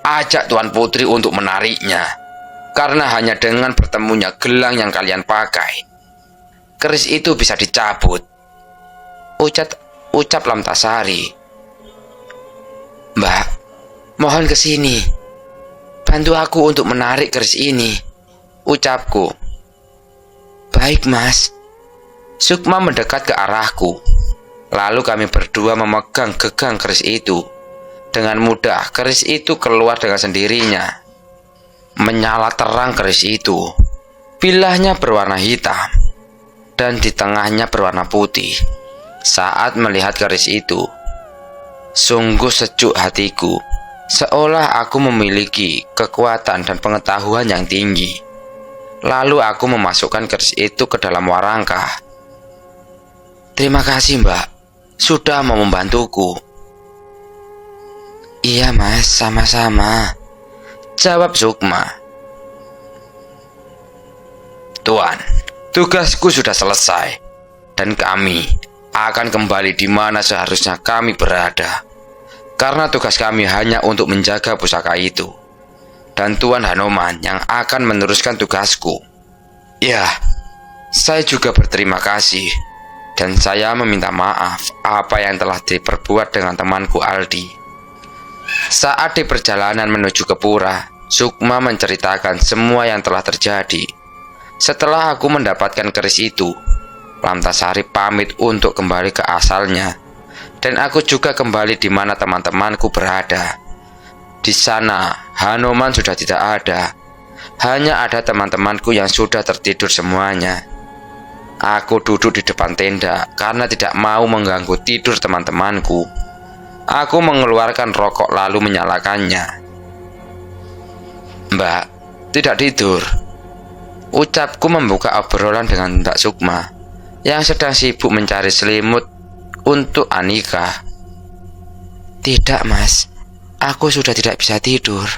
ajak Tuan Putri untuk menariknya, karena hanya dengan bertemunya gelang yang kalian pakai, keris itu bisa dicabut, ucap Lamtasari. Mbak, mohon kesini, bantu aku untuk menarik keris ini, ucapku. Baik Mas. Sukma mendekat ke arahku. Lalu kami berdua memegang gegang keris itu. Dengan mudah keris itu keluar dengan sendirinya. Menyala terang keris itu. Bilahnya berwarna hitam, dan di tengahnya berwarna putih. Saat melihat keris itu, sungguh sejuk hatiku, seolah aku memiliki kekuatan dan pengetahuan yang tinggi. Lalu aku memasukkan keris itu ke dalam warangka. Terima kasih Mbak, sudah mau membantuku. Iya Mas, sama-sama, jawab Sukma. Tuan, tugasku sudah selesai, dan kami akan kembali di mana seharusnya kami berada, karena tugas kami hanya untuk menjaga pusaka itu, dan Tuan Hanoman yang akan meneruskan tugasku. Ya, saya juga berterima kasih, dan saya meminta maaf apa yang telah diperbuat dengan temanku Aldi. Saat di perjalanan menuju ke pura, Sukma menceritakan semua yang telah terjadi. Setelah aku mendapatkan keris itu, Lamtasari pamit untuk kembali ke asalnya, dan aku juga kembali di mana teman-temanku berada. Di sana, Hanoman sudah tidak ada. Hanya ada teman-temanku yang sudah tertidur semuanya. Aku duduk di depan tenda karena tidak mau mengganggu tidur teman-temanku. Aku mengeluarkan rokok lalu menyalakannya. Mbak, tidak tidur, ucapku membuka obrolan dengan Mbak Sukma yang sedang sibuk mencari selimut untuk Anika. Tidak Mas, aku sudah tidak bisa tidur.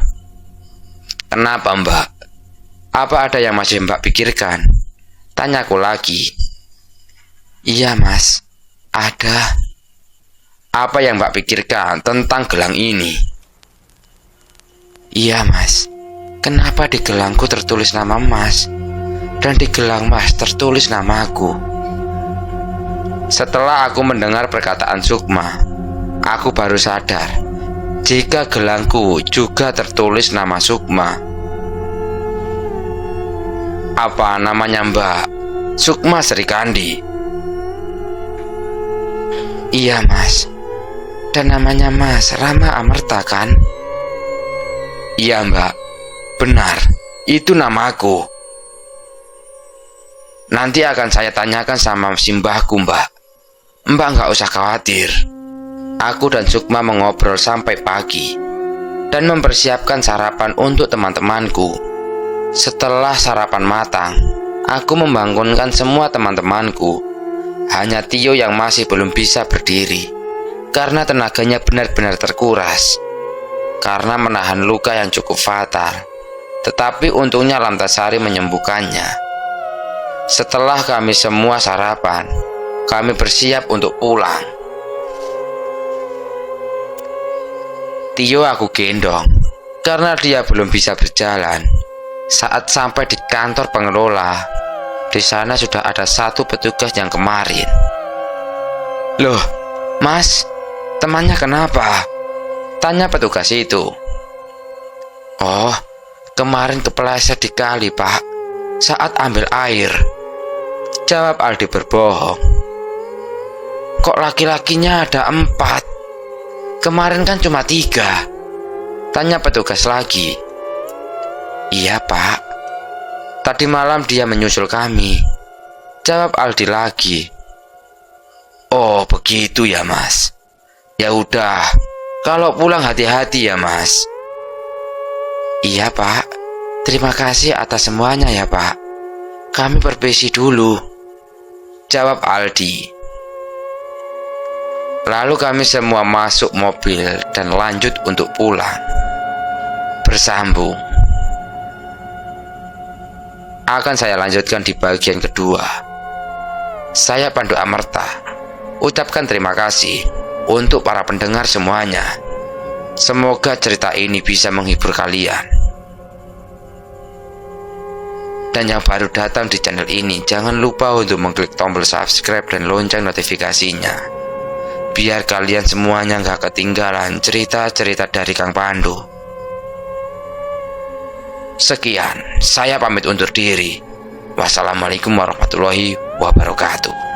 Kenapa Mbak? Apa ada yang masih Mbak pikirkan? Tanyaku lagi. Iya Mas, ada. Apa yang Mbak pikirkan tentang gelang ini? Iya Mas, kenapa di gelangku tertulis nama Mas, dan di gelang Mas tertulis namaku? Setelah aku mendengar perkataan Sukma, aku baru sadar jika gelangku juga tertulis nama Sukma. Apa namanya Mbak? Sukma Srikandi. Iya Mas, dan namanya Mas Rama Amerta kan? Iya Mbak, benar, itu namaku. Nanti akan saya tanyakan sama simbahku Mbak. Mbak nggak usah khawatir. Aku dan Sukma mengobrol sampai pagi dan mempersiapkan sarapan untuk teman-temanku. Setelah sarapan matang, aku membangunkan semua teman-temanku. Hanya Tio yang masih belum bisa berdiri karena tenaganya benar-benar terkuras karena menahan luka yang cukup fatal. Tetapi untungnya Lamtasari menyembuhkannya. Setelah kami semua sarapan, kami bersiap untuk pulang. Tio aku gendong karena dia belum bisa berjalan. Saat sampai di kantor pengelola, di sana sudah ada satu petugas yang kemarin. Loh, Mas, temannya kenapa? Tanya petugas itu. Oh, kemarin kepleset di kali, Pak, saat ambil air. Jawab Aldi berbohong. Kok laki-lakinya ada 4? Kemarin kan cuma 3. Tanya petugas lagi. Iya Pak, tadi malam dia menyusul kami. Jawab Aldi lagi. Oh begitu ya Mas. Ya udah, kalau pulang hati-hati ya Mas. Iya Pak, terima kasih atas semuanya ya Pak. Kami permisi dulu. Jawab Aldi. Lalu kami semua masuk mobil dan lanjut untuk pulang. Bersambung. Akan saya lanjutkan di bagian kedua. Saya Pandu Amerta ucapkan terima kasih untuk para pendengar semuanya. Semoga cerita ini bisa menghibur kalian. Dan yang baru datang di channel ini, jangan lupa untuk mengklik tombol subscribe dan lonceng notifikasinya, biar kalian semuanya gak ketinggalan cerita-cerita dari Kang Pandu. Sekian, saya pamit undur diri. Wassalamualaikum warahmatullahi wabarakatuh.